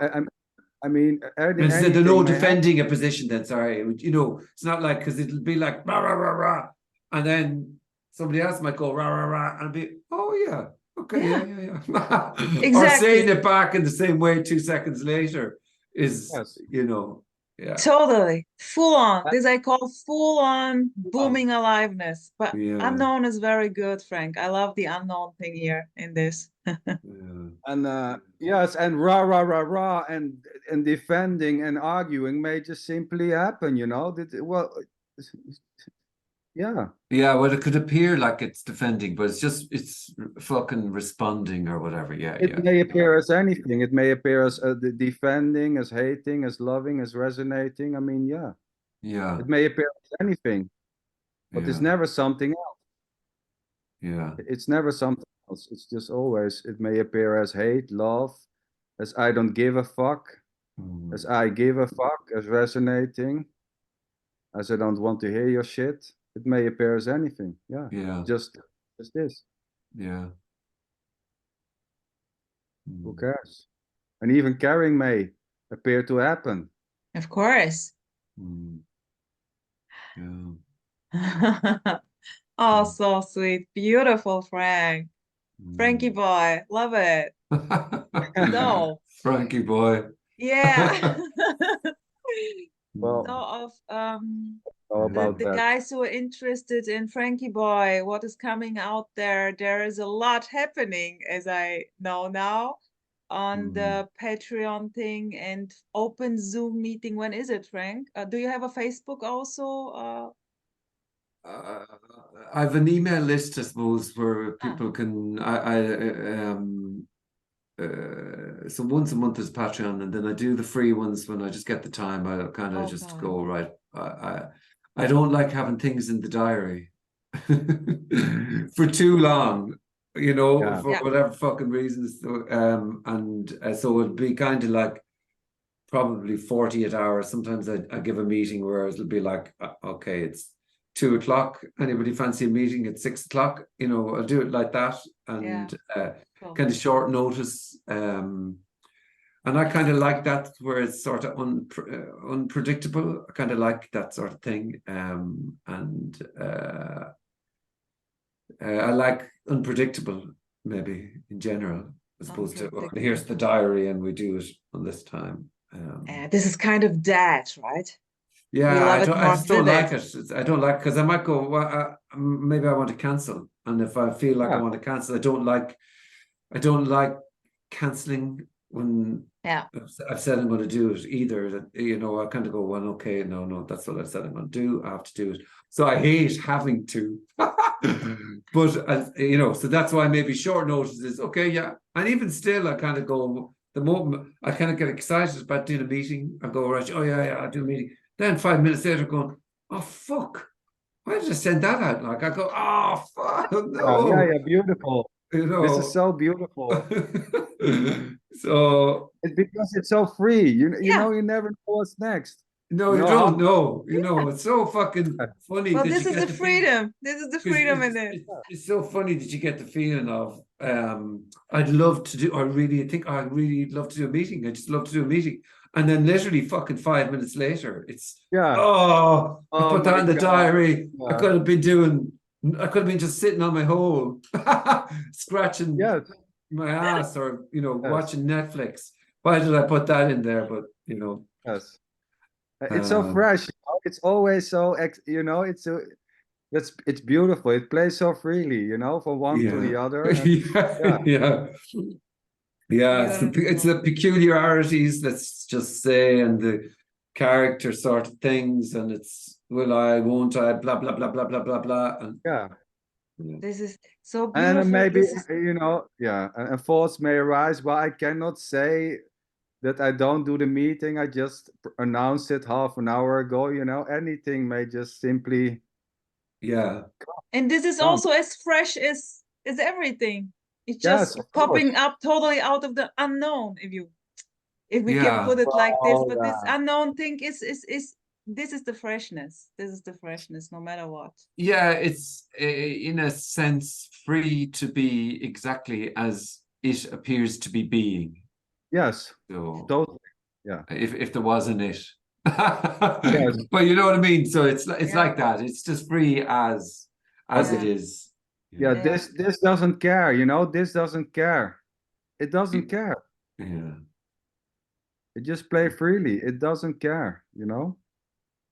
I mean, And there's no anything may happen. defending a position then, sorry. You know, it's not like, because it'll be like rah, rah, rah, rah. And then somebody else might go rah, rah, rah. And be, oh, yeah. Okay, yeah. Or exactly. saying it back in the same way 2 seconds later is, Yes. you know, yeah. Totally. Full on. This I call full on booming aliveness. But Yeah. unknown is very good, Frank. I love the unknown thing here in this. Yeah. And yes, and rah rah rah rah, and defending and arguing may just simply happen, you know. Well, yeah. Yeah, well, it could appear like it's defending, but it's fucking responding or whatever. Yeah, It may appear as anything. It may appear as defending, as hating, as loving, as resonating. I mean, yeah. Yeah. It may appear as anything, but it's never something else. Yeah. It's never something else. It's just always, it may appear as hate, love, as I don't give a fuck, as I give a fuck, as resonating, as I don't want to hear your shit. It may appear as anything. Yeah. Yeah. Just this. Yeah. Who cares? And even caring may appear to happen. Of course. Yeah. Oh, so sweet. Beautiful, Frank. Frankie boy. Love it. So, Frankie boy. yeah. Well, So how about the that? guys who are interested in Frankie Boy, what is coming out there is a lot happening, as I know now, on the Patreon thing and open Zoom meeting. When is it, Frank? Do you have a Facebook also? I have an email list, I suppose, where people can. So once a month is Patreon, and then I do the free ones when I just get the time. I kind of just go right. I don't like having things in the diary. for too long, you know, Yeah. for whatever fucking reasons. So it'd be kind of like probably 48 hours. Sometimes I give a meeting where it'll be like, okay, it's 2 o'clock. Anybody fancy a meeting at 6 o'clock? You know, I'll do it like that, and Cool. kind of short notice. And I kind of like that where it's sort of unpredictable. I kind of like that sort of thing. I like unpredictable, maybe in general, as opposed to here's the diary and we do it on this time. This is kind of dead, right? Yeah, We love it I more just don't vivid. like it. I don't like because I might go, well, maybe I want to cancel, and if I feel like I want to cancel, I don't like canceling when I've said I'm going to do it either. That, you know, I kind of go, well, okay, no, that's what I said I'm going to do. I have to do it. So I hate having to, but you know, so that's why maybe short notice is okay. Yeah, and even still, I kind of go the moment I kind of get excited about doing a meeting. I go right, oh yeah, I'll do a meeting. Then 5 minutes later, going, oh fuck, why did I send that out? Like I go, oh fuck, no, Yeah, beautiful. you know. This is so beautiful. So it's because it's so free. You know, you never know what's next. no, you don't know. You know, it's so fucking funny. Well, that this you is get the freedom. This is the freedom in it. It's so funny that you get the feeling of I'd love to do. I really love to do a meeting. I just love to do a meeting, and then literally fucking 5 minutes later, it's I put that in the diary. I could have been just sitting on my hole, scratching my ass, or you know, watching Netflix. Why did I put that in there? But you know, it's so fresh. You know? It's always so you know. It's beautiful. It plays so freely. You know, from one to the other. It's the peculiarities, let's just say, and the character sort of things, and it's will I, won't I, blah blah blah blah blah blah blah, and this is so beautiful. And maybe you know, and thoughts may arise. Well, I cannot say that I don't do the meeting. I just announced it half an hour ago. You know, anything may just simply And this is also as fresh as everything. It's just popping up totally out of the unknown, if we can put it like this. But this unknown thing is this is the freshness. This is the freshness, no matter what. Yeah, it's in a sense free to be exactly as it appears to be being. Yes, so, totally. Yeah. If there wasn't it. But you know what I mean. So it's like that. It's just free as it is. Yeah, this doesn't care. You know, this doesn't care. It doesn't care. Yeah. It just play freely. It doesn't care. You know.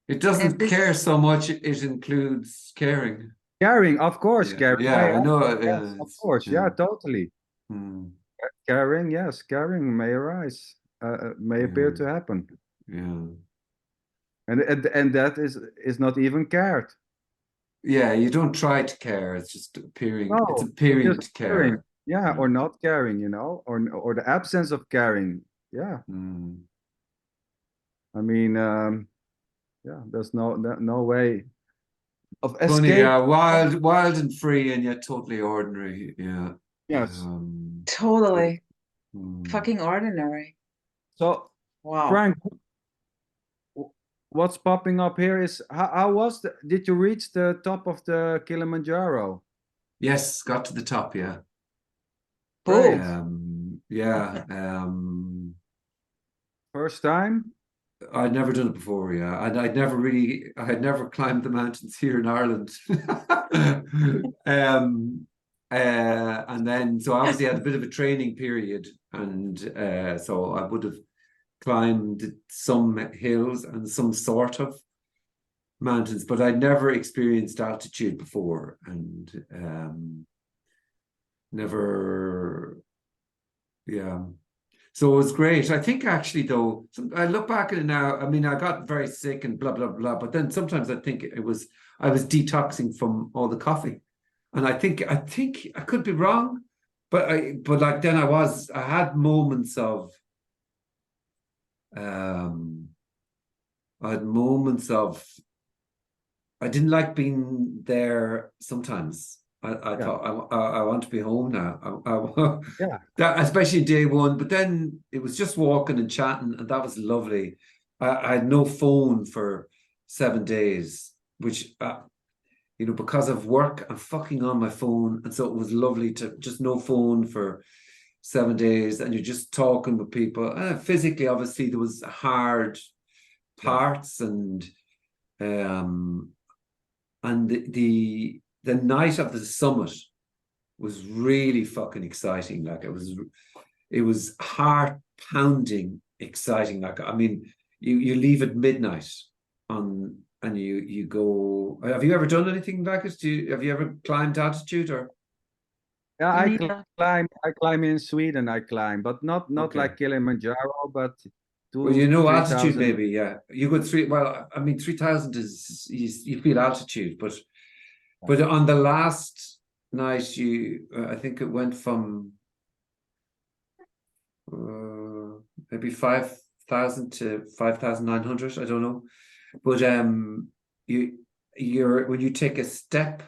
It doesn't care so much. It includes caring. Caring, of course, caring. Yeah, I know. Yes, of course. Yeah, totally. Caring, yes, caring may arise, may appear to happen. Yeah. And that is not even cared. Yeah, you don't try to care. It's just appearing. No, it's appearing to care. Caring. Yeah, or not caring, you know, or the absence of caring. Yeah. I mean, there's no way of escape. Funny, yeah, wild and free, and yet totally ordinary. Yeah. Yes. Totally. Fucking ordinary. So, wow. Frank, what's popping up here is how was did you reach the top of the Kilimanjaro? Yes, got to the top. Yeah. First time? I'd never done it before, yeah. And I had never climbed the mountains here in Ireland. And then, so obviously I had a bit of a training period, and so I would have climbed some hills and some sort of mountains, but I'd never experienced altitude before, and never, so it was great. I think actually, though, I look back at it now, I mean, I got very sick and blah, blah, blah, but then sometimes I think I was detoxing from all the coffee. And I think I could be wrong, but like then I had moments of I didn't like being there sometimes. I Yeah. thought I want to be home now. Yeah. That, especially day one. But then it was just walking and chatting, and that was lovely. I had no phone for 7 days, which you know, because of work, I'm fucking on my phone, and so it was lovely to just no phone for 7 days, and you're just talking with people. Physically, obviously, there was hard Yeah. parts, um, and the night of the summit was really fucking exciting. Like it was heart pounding exciting. Like I mean, you leave at midnight on and you go. Have you ever done anything like this? Have you ever climbed altitude or? Yeah, Me neither. I climb in Sweden, I climb, but not Okay. like Kilimanjaro, but Well, you two, know three altitude thousand. maybe, yeah. You go three. Well, I mean, 3,000 is you feel altitude, but on the last night, I think it went from maybe 5,000 to 5,900. I don't know, but you're when you take a step,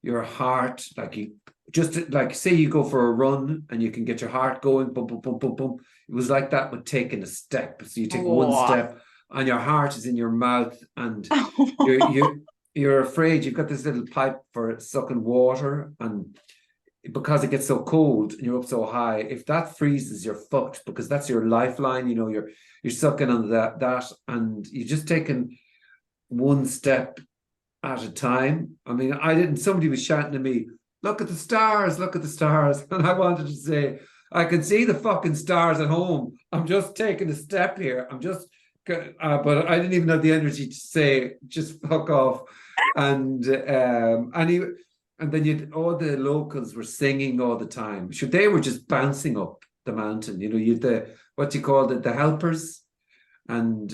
your heart like you just like say you go for a run and you can get your heart going, boom, boom, boom, boom, boom. It was like that with taking a step. So you take one Wow. step, and your heart is in your mouth, and you're you're afraid you've got this little pipe for sucking water, and because it gets so cold and you're up so high, if that freezes, you're fucked because that's your lifeline. You know, you're sucking on that, and you're just taking one step at a time. I mean, I didn't. Somebody was shouting to me, "Look at the stars! Look at the stars!" And I wanted to say, "I can see the fucking stars at home. I'm just taking a step here. I'm just." But I didn't even have the energy to say, "Just fuck off." And then all the locals were singing all the time. Sure, they were just bouncing up the mountain. You know, you the what you call it, the helpers. And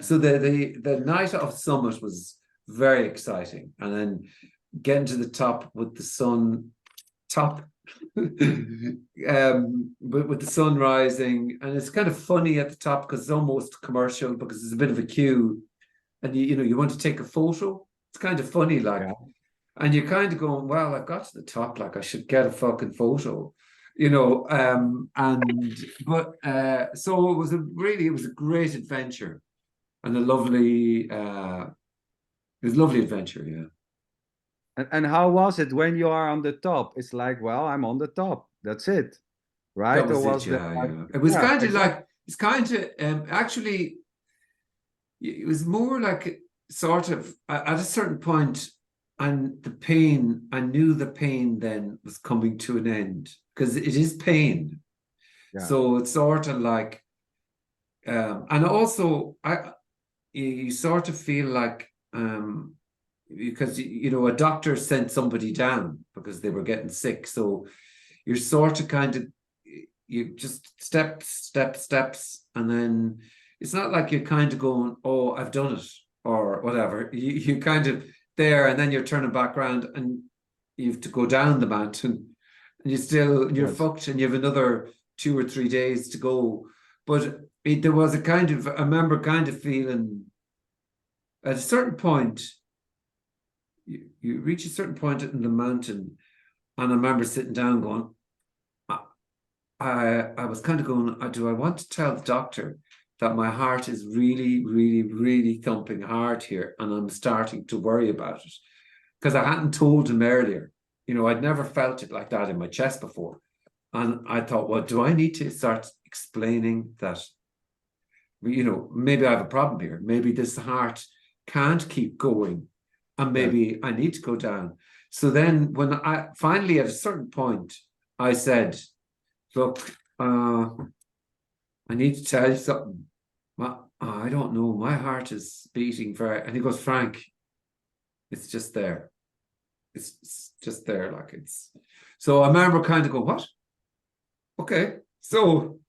so the night of summit was very exciting, and then getting to the top with the sun top with the sun rising, and it's kind of funny at the top because it's almost commercial because there's a bit of a queue, and you know you want to take a photo. It's kind of funny, like, Yeah. and you're kind of going, well, I got to the top, like I should get a fucking photo, you know. So it was a great adventure and a lovely it was a lovely adventure, yeah. And how was it when you are on the top? It's like, well, I'm on the top. That's it, That right? Or was it, was there yeah, like, yeah. It was yeah, kind of exactly. like it's kind of actually it was more like sort of at a certain point, and the pain, I knew the pain then was coming to an end because it is pain. Yeah. So it's sort of like and also you sort of feel like because you know a doctor sent somebody down because they were getting sick, so you're sort of kind of you just steps, and then it's not like you're kind of going, oh, I've done it or whatever. You kind of there, and then you're turning back around and you have to go down the mountain, and you're Yes. fucked, and you have another 2 or 3 days to go. But there was a kind of I remember kind of feeling at a certain point you reach a certain point in the mountain, and I remember sitting down going, I was kind of going, do I want to tell the doctor that my heart is really, really, really thumping hard here, and I'm starting to worry about it because I hadn't told him earlier. You know, I'd never felt it like that in my chest before, and I thought, well, do I need to start explaining that? You know, maybe I have a problem here. Maybe this heart can't keep going, and Yes. maybe I need to go down. So then, when I finally, at a certain point, I said, "Look, I need to tell you something. I don't know. My heart is beating very." And he goes, "Frank, it's just there. It's just there. Like it's." So I remember kind of go, "What? Okay, so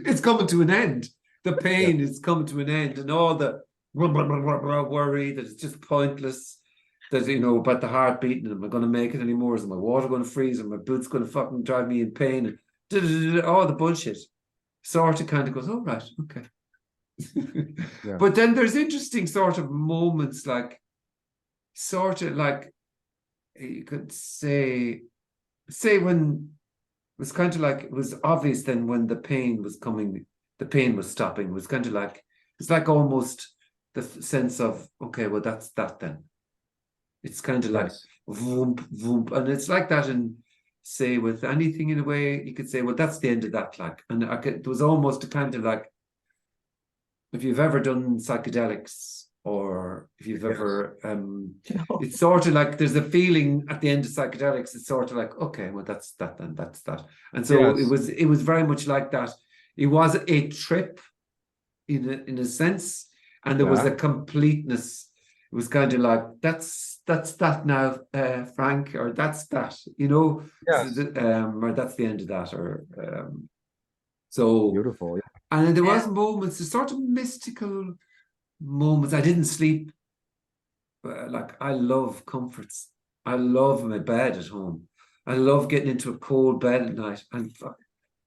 it's coming to an end. The Yeah. pain is coming to an end, and all the worry that it's just pointless. That you know about the heart beating. Am I going to make it anymore? Is my water going to freeze? Are my boots going to fucking drive me in pain? And all the bullshit." Sort of kind of goes, "All right, okay." Yeah. But then there's interesting sort of moments like sort of like, you could say when it was kind of like, it was obvious then when the pain was coming, the pain was stopping. It was kind of like, it's like almost the sense of, okay, well, that's that then. It's kind of like, Yes. voomp, voomp. And it's like that in, say, with anything in a way, you could say, well, that's the end of that. Like, and it was almost a kind of like, if you've ever done psychedelics or if you've Yes. ever, No. it's sort of like there's a feeling at the end of psychedelics. It's sort of like, okay, well, that's that then, that's that. And so Yes. it was very much like that. It was a trip in a sense, and there was Yeah. a completeness. It was kind of like, that's that now, Frank, or that's that, you know, Yes. or that's the end of that, or so. Beautiful. Yeah. And there was Yeah. moments, the sort of mystical moments. I didn't sleep. Like, I love comforts. I love my bed at home. I love getting into a cold bed at night and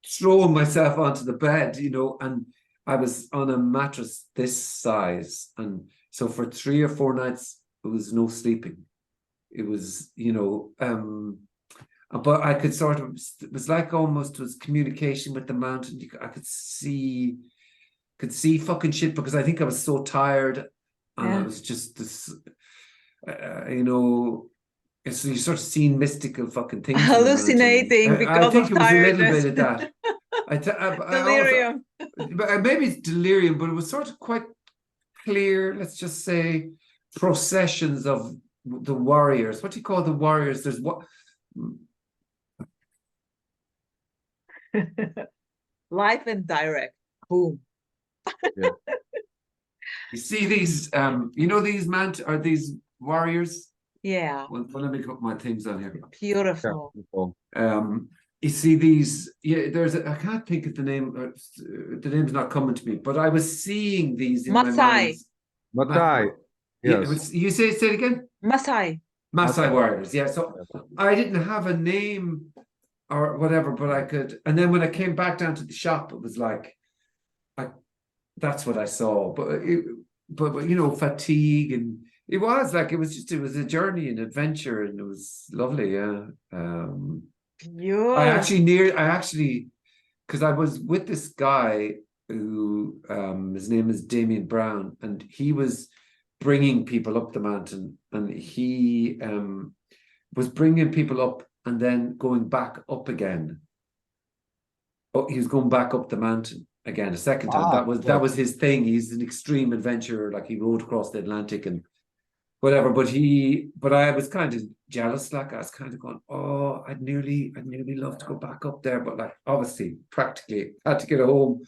throwing myself onto the bed, you know. And I was on a mattress this size, and so for 3 or 4 nights it was no sleeping. It was, you know, but I could sort of, it was like almost, it was communication with the mountain. I could see fucking shit, because I think I was so tired, and I Yeah. was just this, you know, so you sort of seen mystical fucking things in the mountain. Hallucinating I because think of it was a little tiredness. bit of that. I also, Delirium. but maybe it's delirium, but it was sort of quite clear, let's just say, processions of the warriors. What do you call the warriors? There's what. Live and direct. Boom. Yeah. You see these, you know, these these warriors. Yeah. Well, let me put my things on here. Yeah. Beautiful. Beautiful. You see these, yeah, I can't think of the name, the name's not coming to me, but I was seeing these in my mind. Maasai. Matai. Yeah, Yes. you say it again? Maasai. Maasai Maasai. warriors, yeah. So I didn't have a name or whatever, but I could, and then when I came back down to the shop, it was like, that's what I saw. But you know, fatigue, and it was a journey and adventure, and it was lovely, yeah. I Beautiful. actually, because I was with this guy who, his name is Damien Brown, and he was bringing people up the mountain, and he was bringing people up and then going back up again. Oh, he was going back up the mountain again a second time. Ah, That was his thing. He's an extreme adventurer. Like, he rode across the Atlantic and whatever. But I was kind of jealous. Like, I was kind of going, oh, I'd nearly love to go back up there, but like, obviously, practically had to get a home,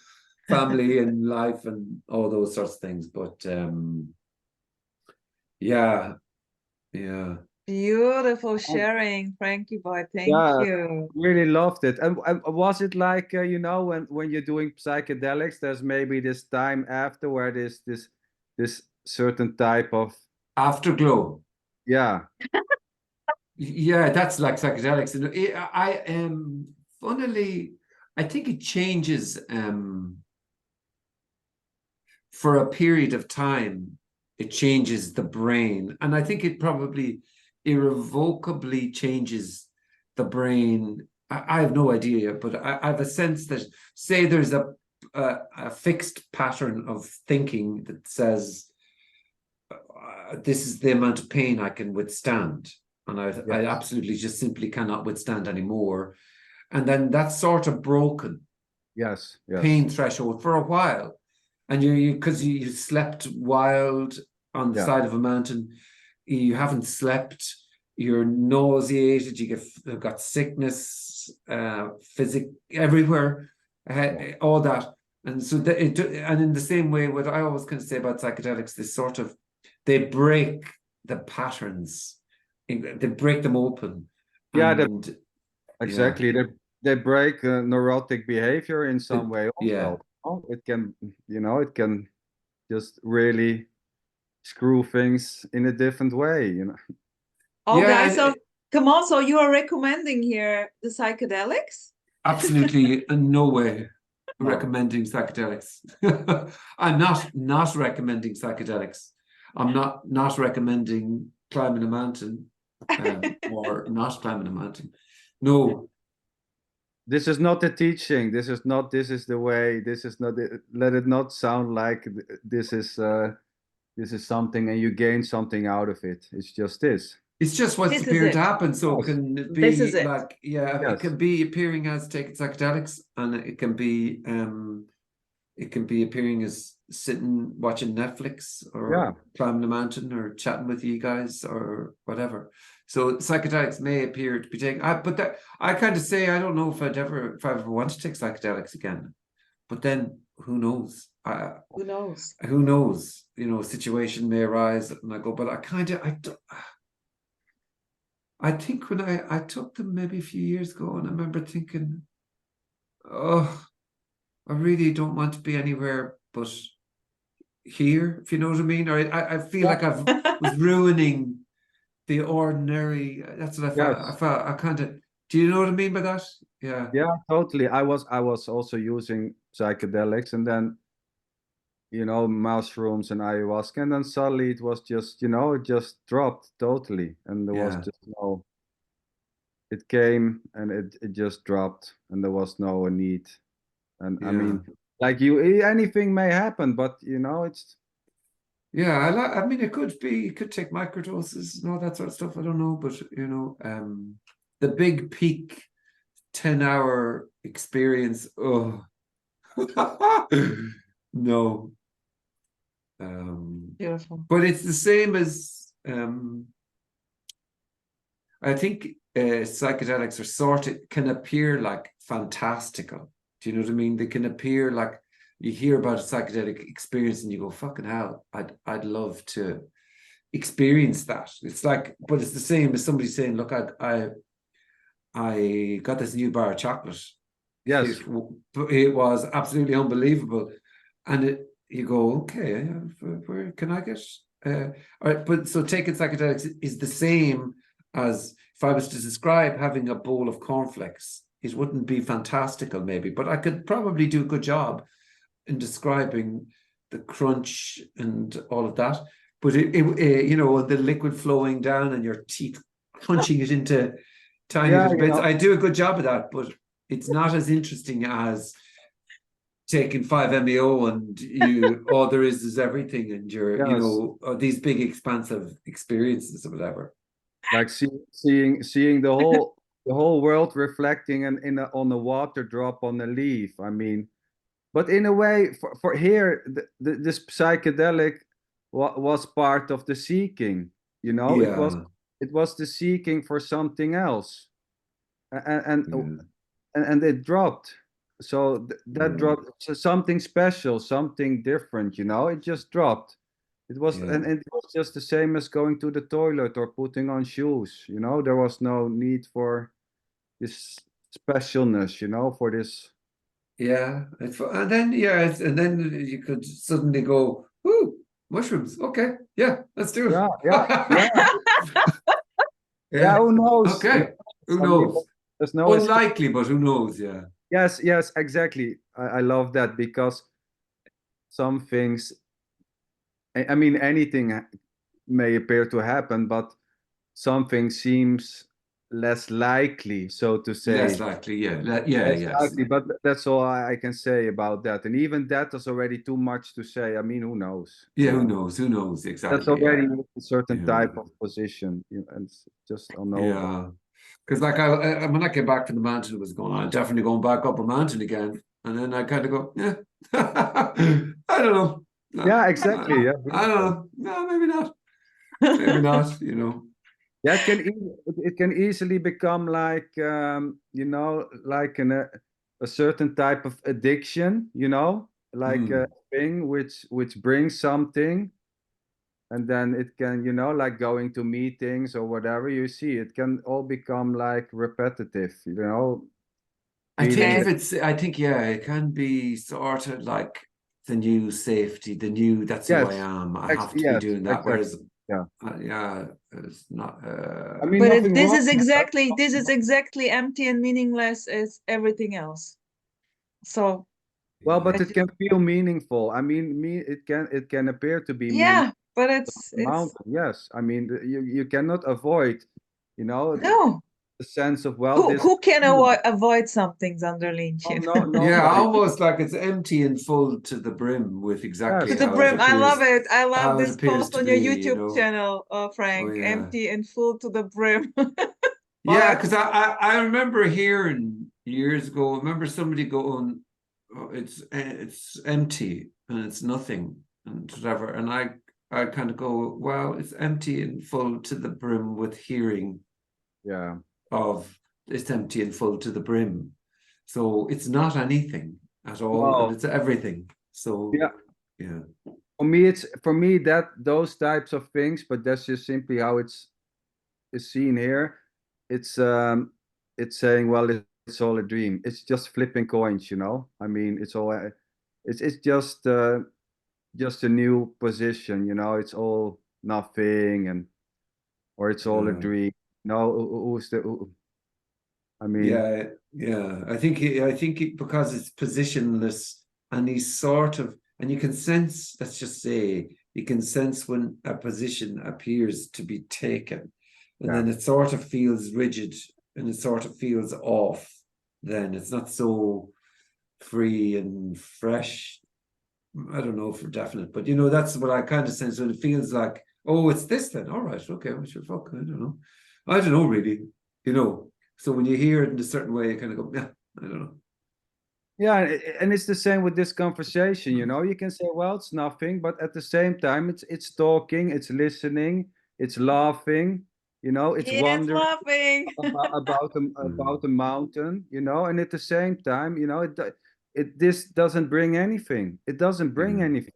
family and life and all those sorts of things. But yeah. Beautiful sharing, Frankie boy. Thank yeah, you. really loved it. And was it like, you know, when you're doing psychedelics, there's maybe this time after where this certain type of, Afterglow. yeah, Yeah, that's like psychedelics. And I am, funnily, I think it changes for a period of time. It changes the brain, and I think it probably irrevocably changes the brain. I have no idea, but I have a sense that, say, there's a fixed pattern of thinking that says, this is the amount of pain I can withstand, and I yes, absolutely just simply cannot withstand anymore. And then that's sort of broken yes, pain threshold for a while, and because you slept wild on the yeah, side of a mountain, you haven't slept, you're nauseated, you've got sickness, physic everywhere, all that. And so and in the same way, what I always kind of say about psychedelics, this sort of, they break the patterns, they break them open. yeah, And exactly. They break neurotic behavior in some way yeah. also. Oh, it can, you know, it can just really screw things in a different way, you know. Oh, Yeah, guys, so come on. So you are recommending here the psychedelics? absolutely in no way recommending psychedelics. I'm not recommending psychedelics. I'm not recommending climbing a mountain, or not climbing a mountain. No, This is not the teaching. This is not. This is the way. This is not. Let it not sound like this is. This is something, and you gain something out of it. It's just this. it's just what's This is appearing it. to happen. So it Yes. can This is be it. like, yeah, Yes. it can be appearing as taking psychedelics, and it can be appearing as sitting watching Netflix or Yeah. climbing a mountain or chatting with you guys or whatever. So psychedelics may appear to be taken. But that I kind of say I don't know if I ever want to take psychedelics again. But then who knows? Who knows? Who knows? You know, a situation may arise, and I go. But I think when I took them maybe a few years ago, and I remember thinking, oh, I really don't want to be anywhere but here, if you know what I mean. Or I feel like I was ruining the ordinary. That's what I felt. Yes. I kind of. Do you know what I mean by that? Yeah. Yeah, totally. I was also using psychedelics, and then mushrooms and ayahuasca, and then suddenly it was just it just dropped totally, and there was Yeah. just no. It came and it just dropped, and there was no need. And I mean, like anything may happen, but it's. Yeah, I mean, it could be. You could take microdoses and all that sort of stuff. I don't know, but the big peak 10-hour experience. Oh, no. Beautiful. But it's the same as I think psychedelics are sort of can appear like fantastical. Do you know what I mean? They can appear like you hear about a psychedelic experience and you go, fucking hell, I'd love to experience that. It's like, but it's the same as somebody saying, look, I got this new bar of chocolate. Yes. It was absolutely unbelievable. And you go, okay, where can I get? All right, but so taking psychedelics is the same as if I was to describe having a bowl of cornflakes. It wouldn't be fantastical, maybe, but I could probably do a good job in describing the crunch and all of that. But the liquid flowing down and your teeth crunching it into tiny little bits. I do a good job of that, but it's not as interesting as taking 5-MeO and all there is everything, and these big expansive experiences or whatever. Like seeing the whole world reflecting on the water drop on the leaf. I mean, but in a way, for here, this psychedelic was part of the seeking. It was the seeking for something else, and it dropped. So that dropped. So something special, something different. It just dropped. It was, and it was just the same as going to the toilet or putting on shoes. There was no need for this specialness. For this. Yeah, and then you could suddenly go, "Ooh, mushrooms! Okay, yeah, let's do it." Yeah. Who knows? Okay, who knows? There's no unlikely, but who knows? Yeah. Yes, exactly. I love that, because some things. I mean, anything may appear to happen, but something seems less likely, so to say. Less likely, yeah. Less yes. likely, but that's all I can say about that. And even that is already too much to say. I mean, who knows? Yeah, who knows? Who knows? Exactly. That's already a certain type of position, and it's just unknowable. Yeah. Because like when I came back from the mountain, it was going on, definitely going back up a mountain again. And then I kind of go, yeah, I don't know. Yeah, exactly. Yeah. I don't know. No, maybe not. Maybe not, Yeah, it can easily become like like a certain type of addiction, like a thing which brings something, and then it can like going to meetings or whatever. You see, it can all become like repetitive. I think it can be sort of like the new safety, that's who I am. I have to be doing that. Exactly. Whereas it's not. I mean, but this is exactly empty and meaningless as everything else. So well, but it can feel meaningful. I mean, it can appear to be meaningful. but it's mountain. Yes, I mean you cannot avoid, you know, no. the sense of, well, this. Who can avoid something, Sander Oh, Lynchen? no, Yeah, nobody. almost like it's empty and full to the brim with exactly To Yes. the how it brim. I love appears, it. I love how it this appears post to on your be, you YouTube know. channel, Oh Frank. yeah. Empty and full to the brim. Yeah, But because I remember hearing years ago, I remember somebody going, oh, it's empty and it's nothing and whatever. And I kind of go, well, it's empty and full to the brim with hearing Yeah. of it's empty and full to the brim. So it's not anything at all, and Well, it's everything. So yeah. yeah. For me that those types of things, but that's just simply how is seen here. It's saying, well, it's all a dream. It's just flipping coins, you know. I mean, it's all it's just a new position, you know. It's all nothing, and or it's all a Yeah. dream. No, who's the? I mean, Yeah. I think because it's positionless and he's sort of, and you can sense, let's just say, you can sense when a position appears to be taken, and yeah, then it sort of feels rigid and it sort of feels off. Then it's not so free and fresh. I don't know for definite, but you know, that's what I kind of sense when it feels like, oh, it's this then. All right, okay, we should fuck. I don't know. I don't know really, you know. So when you hear it in a certain way, you kind of go, yeah, I don't know. yeah, and it's the same with this conversation, you know. You can say, well, it's nothing, but at the same time, it's talking, it's listening, it's laughing, you know, it's it's wondering laughing. about the mountain, you know, and at the same time, you know, this doesn't bring anything. It doesn't bring Yeah. anything.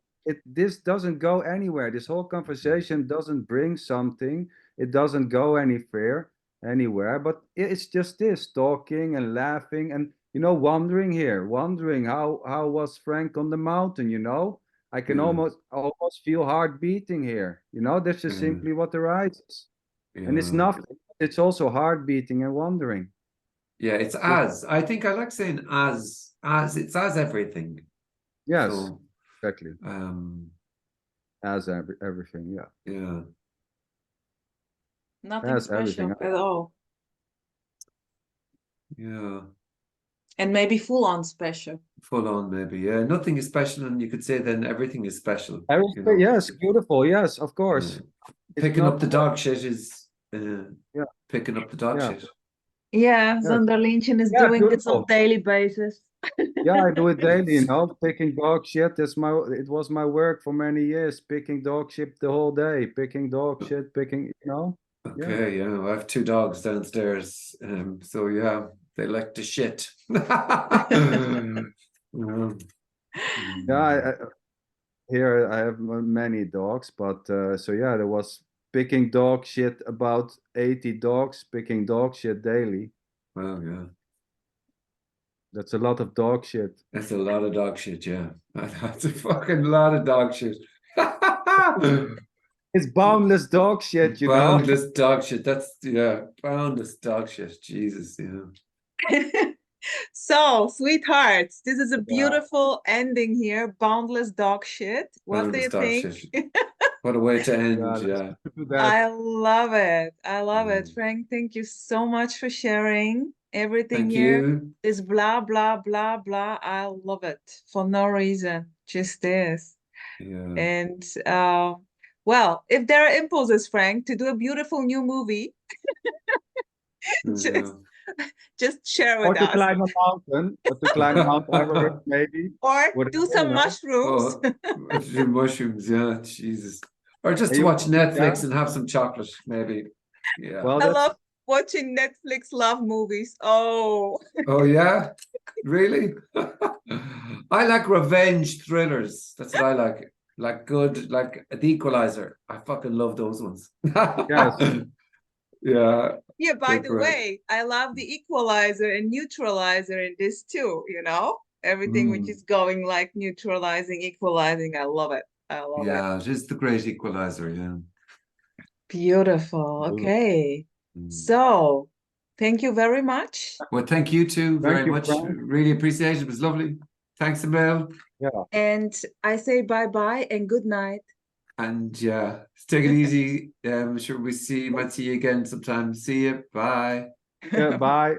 This doesn't go anywhere. This whole conversation doesn't bring something. It doesn't go anywhere. But it's just this talking and laughing and, you know, wondering here, wondering how was Frank on the mountain, you know. I can Yeah. almost feel heart beating here, you know. That's just Yeah. simply what arises. And it's Yeah. nothing. It's also heart beating and wondering. Yeah, it's as. I think I like saying as it's as everything. Yes, So exactly. As everything, yeah. yeah. Nothing As everything. special at all. Yeah. And maybe full on special. Full on maybe. Yeah. Nothing is special, and you could say then everything is special, you Everything, know. yes, beautiful. Yes, of Yeah. course. It's Picking not up the dog shit is yeah, picking up the dog yeah, shit. Yeah, yes. Sander Lynchen is Yeah, doing this on beautiful. daily basis. Yeah, I do it daily, you know, picking dog shit. It was my work for many years, picking dog shit the whole day, picking dog shit, picking, you know. Yeah. Okay, yeah, I have two dogs downstairs. So yeah, they like to shit. Yeah. Yeah, here I have many dogs, but so yeah, there was picking dog shit, about 80 dogs picking dog shit daily. Well, yeah. That's a lot of dog shit. That's a lot of dog shit, yeah. That's a fucking lot of dog shit. It's boundless dog shit, you know. Boundless dog shit. That's yeah, boundless dog shit. Jesus, yeah. So, sweethearts, this is a Yeah. beautiful ending here. Boundless dog shit. What do Boundless you dog think? shit. What a way to end, Yeah, yeah. let's do that. I love it. I love it. Mm. Frank, thank you so much for sharing everything Thank here. you. This blah, blah, blah, blah. I love it for no reason. Just this. Yeah. And well, if there are impulses, Frank, to do a beautiful new movie, Yeah. just share Or with to us. climb a mountain, or to climb Mount Everest, maybe. Or Whatever, do some you know. mushrooms. Oh, to do mushrooms, yeah, Jesus. Or just And to you watch can do Netflix that. and have some chocolate, maybe. Yeah. Well, I that's love watching Netflix love movies. Oh, Oh, yeah? Really? I like revenge thrillers. That's what I like. Like good, like The Equalizer. I fucking love those ones. yes. Yeah, yeah, by they're the great. way, I love the equalizer and neutralizer in this too, you know? Everything which is going like neutralizing, equalizing. I love it. I love it. Yeah, it is the great equalizer, yeah. Beautiful. Beautiful. Okay. So, thank you very much. Well, thank you too very Thank you, much. Frank. Really appreciate it. It was lovely. Thanks, Emil. Yeah. And I say bye-bye and good night. And yeah, take it easy. Sure, might see you again sometime. See you. Bye. Yeah, bye.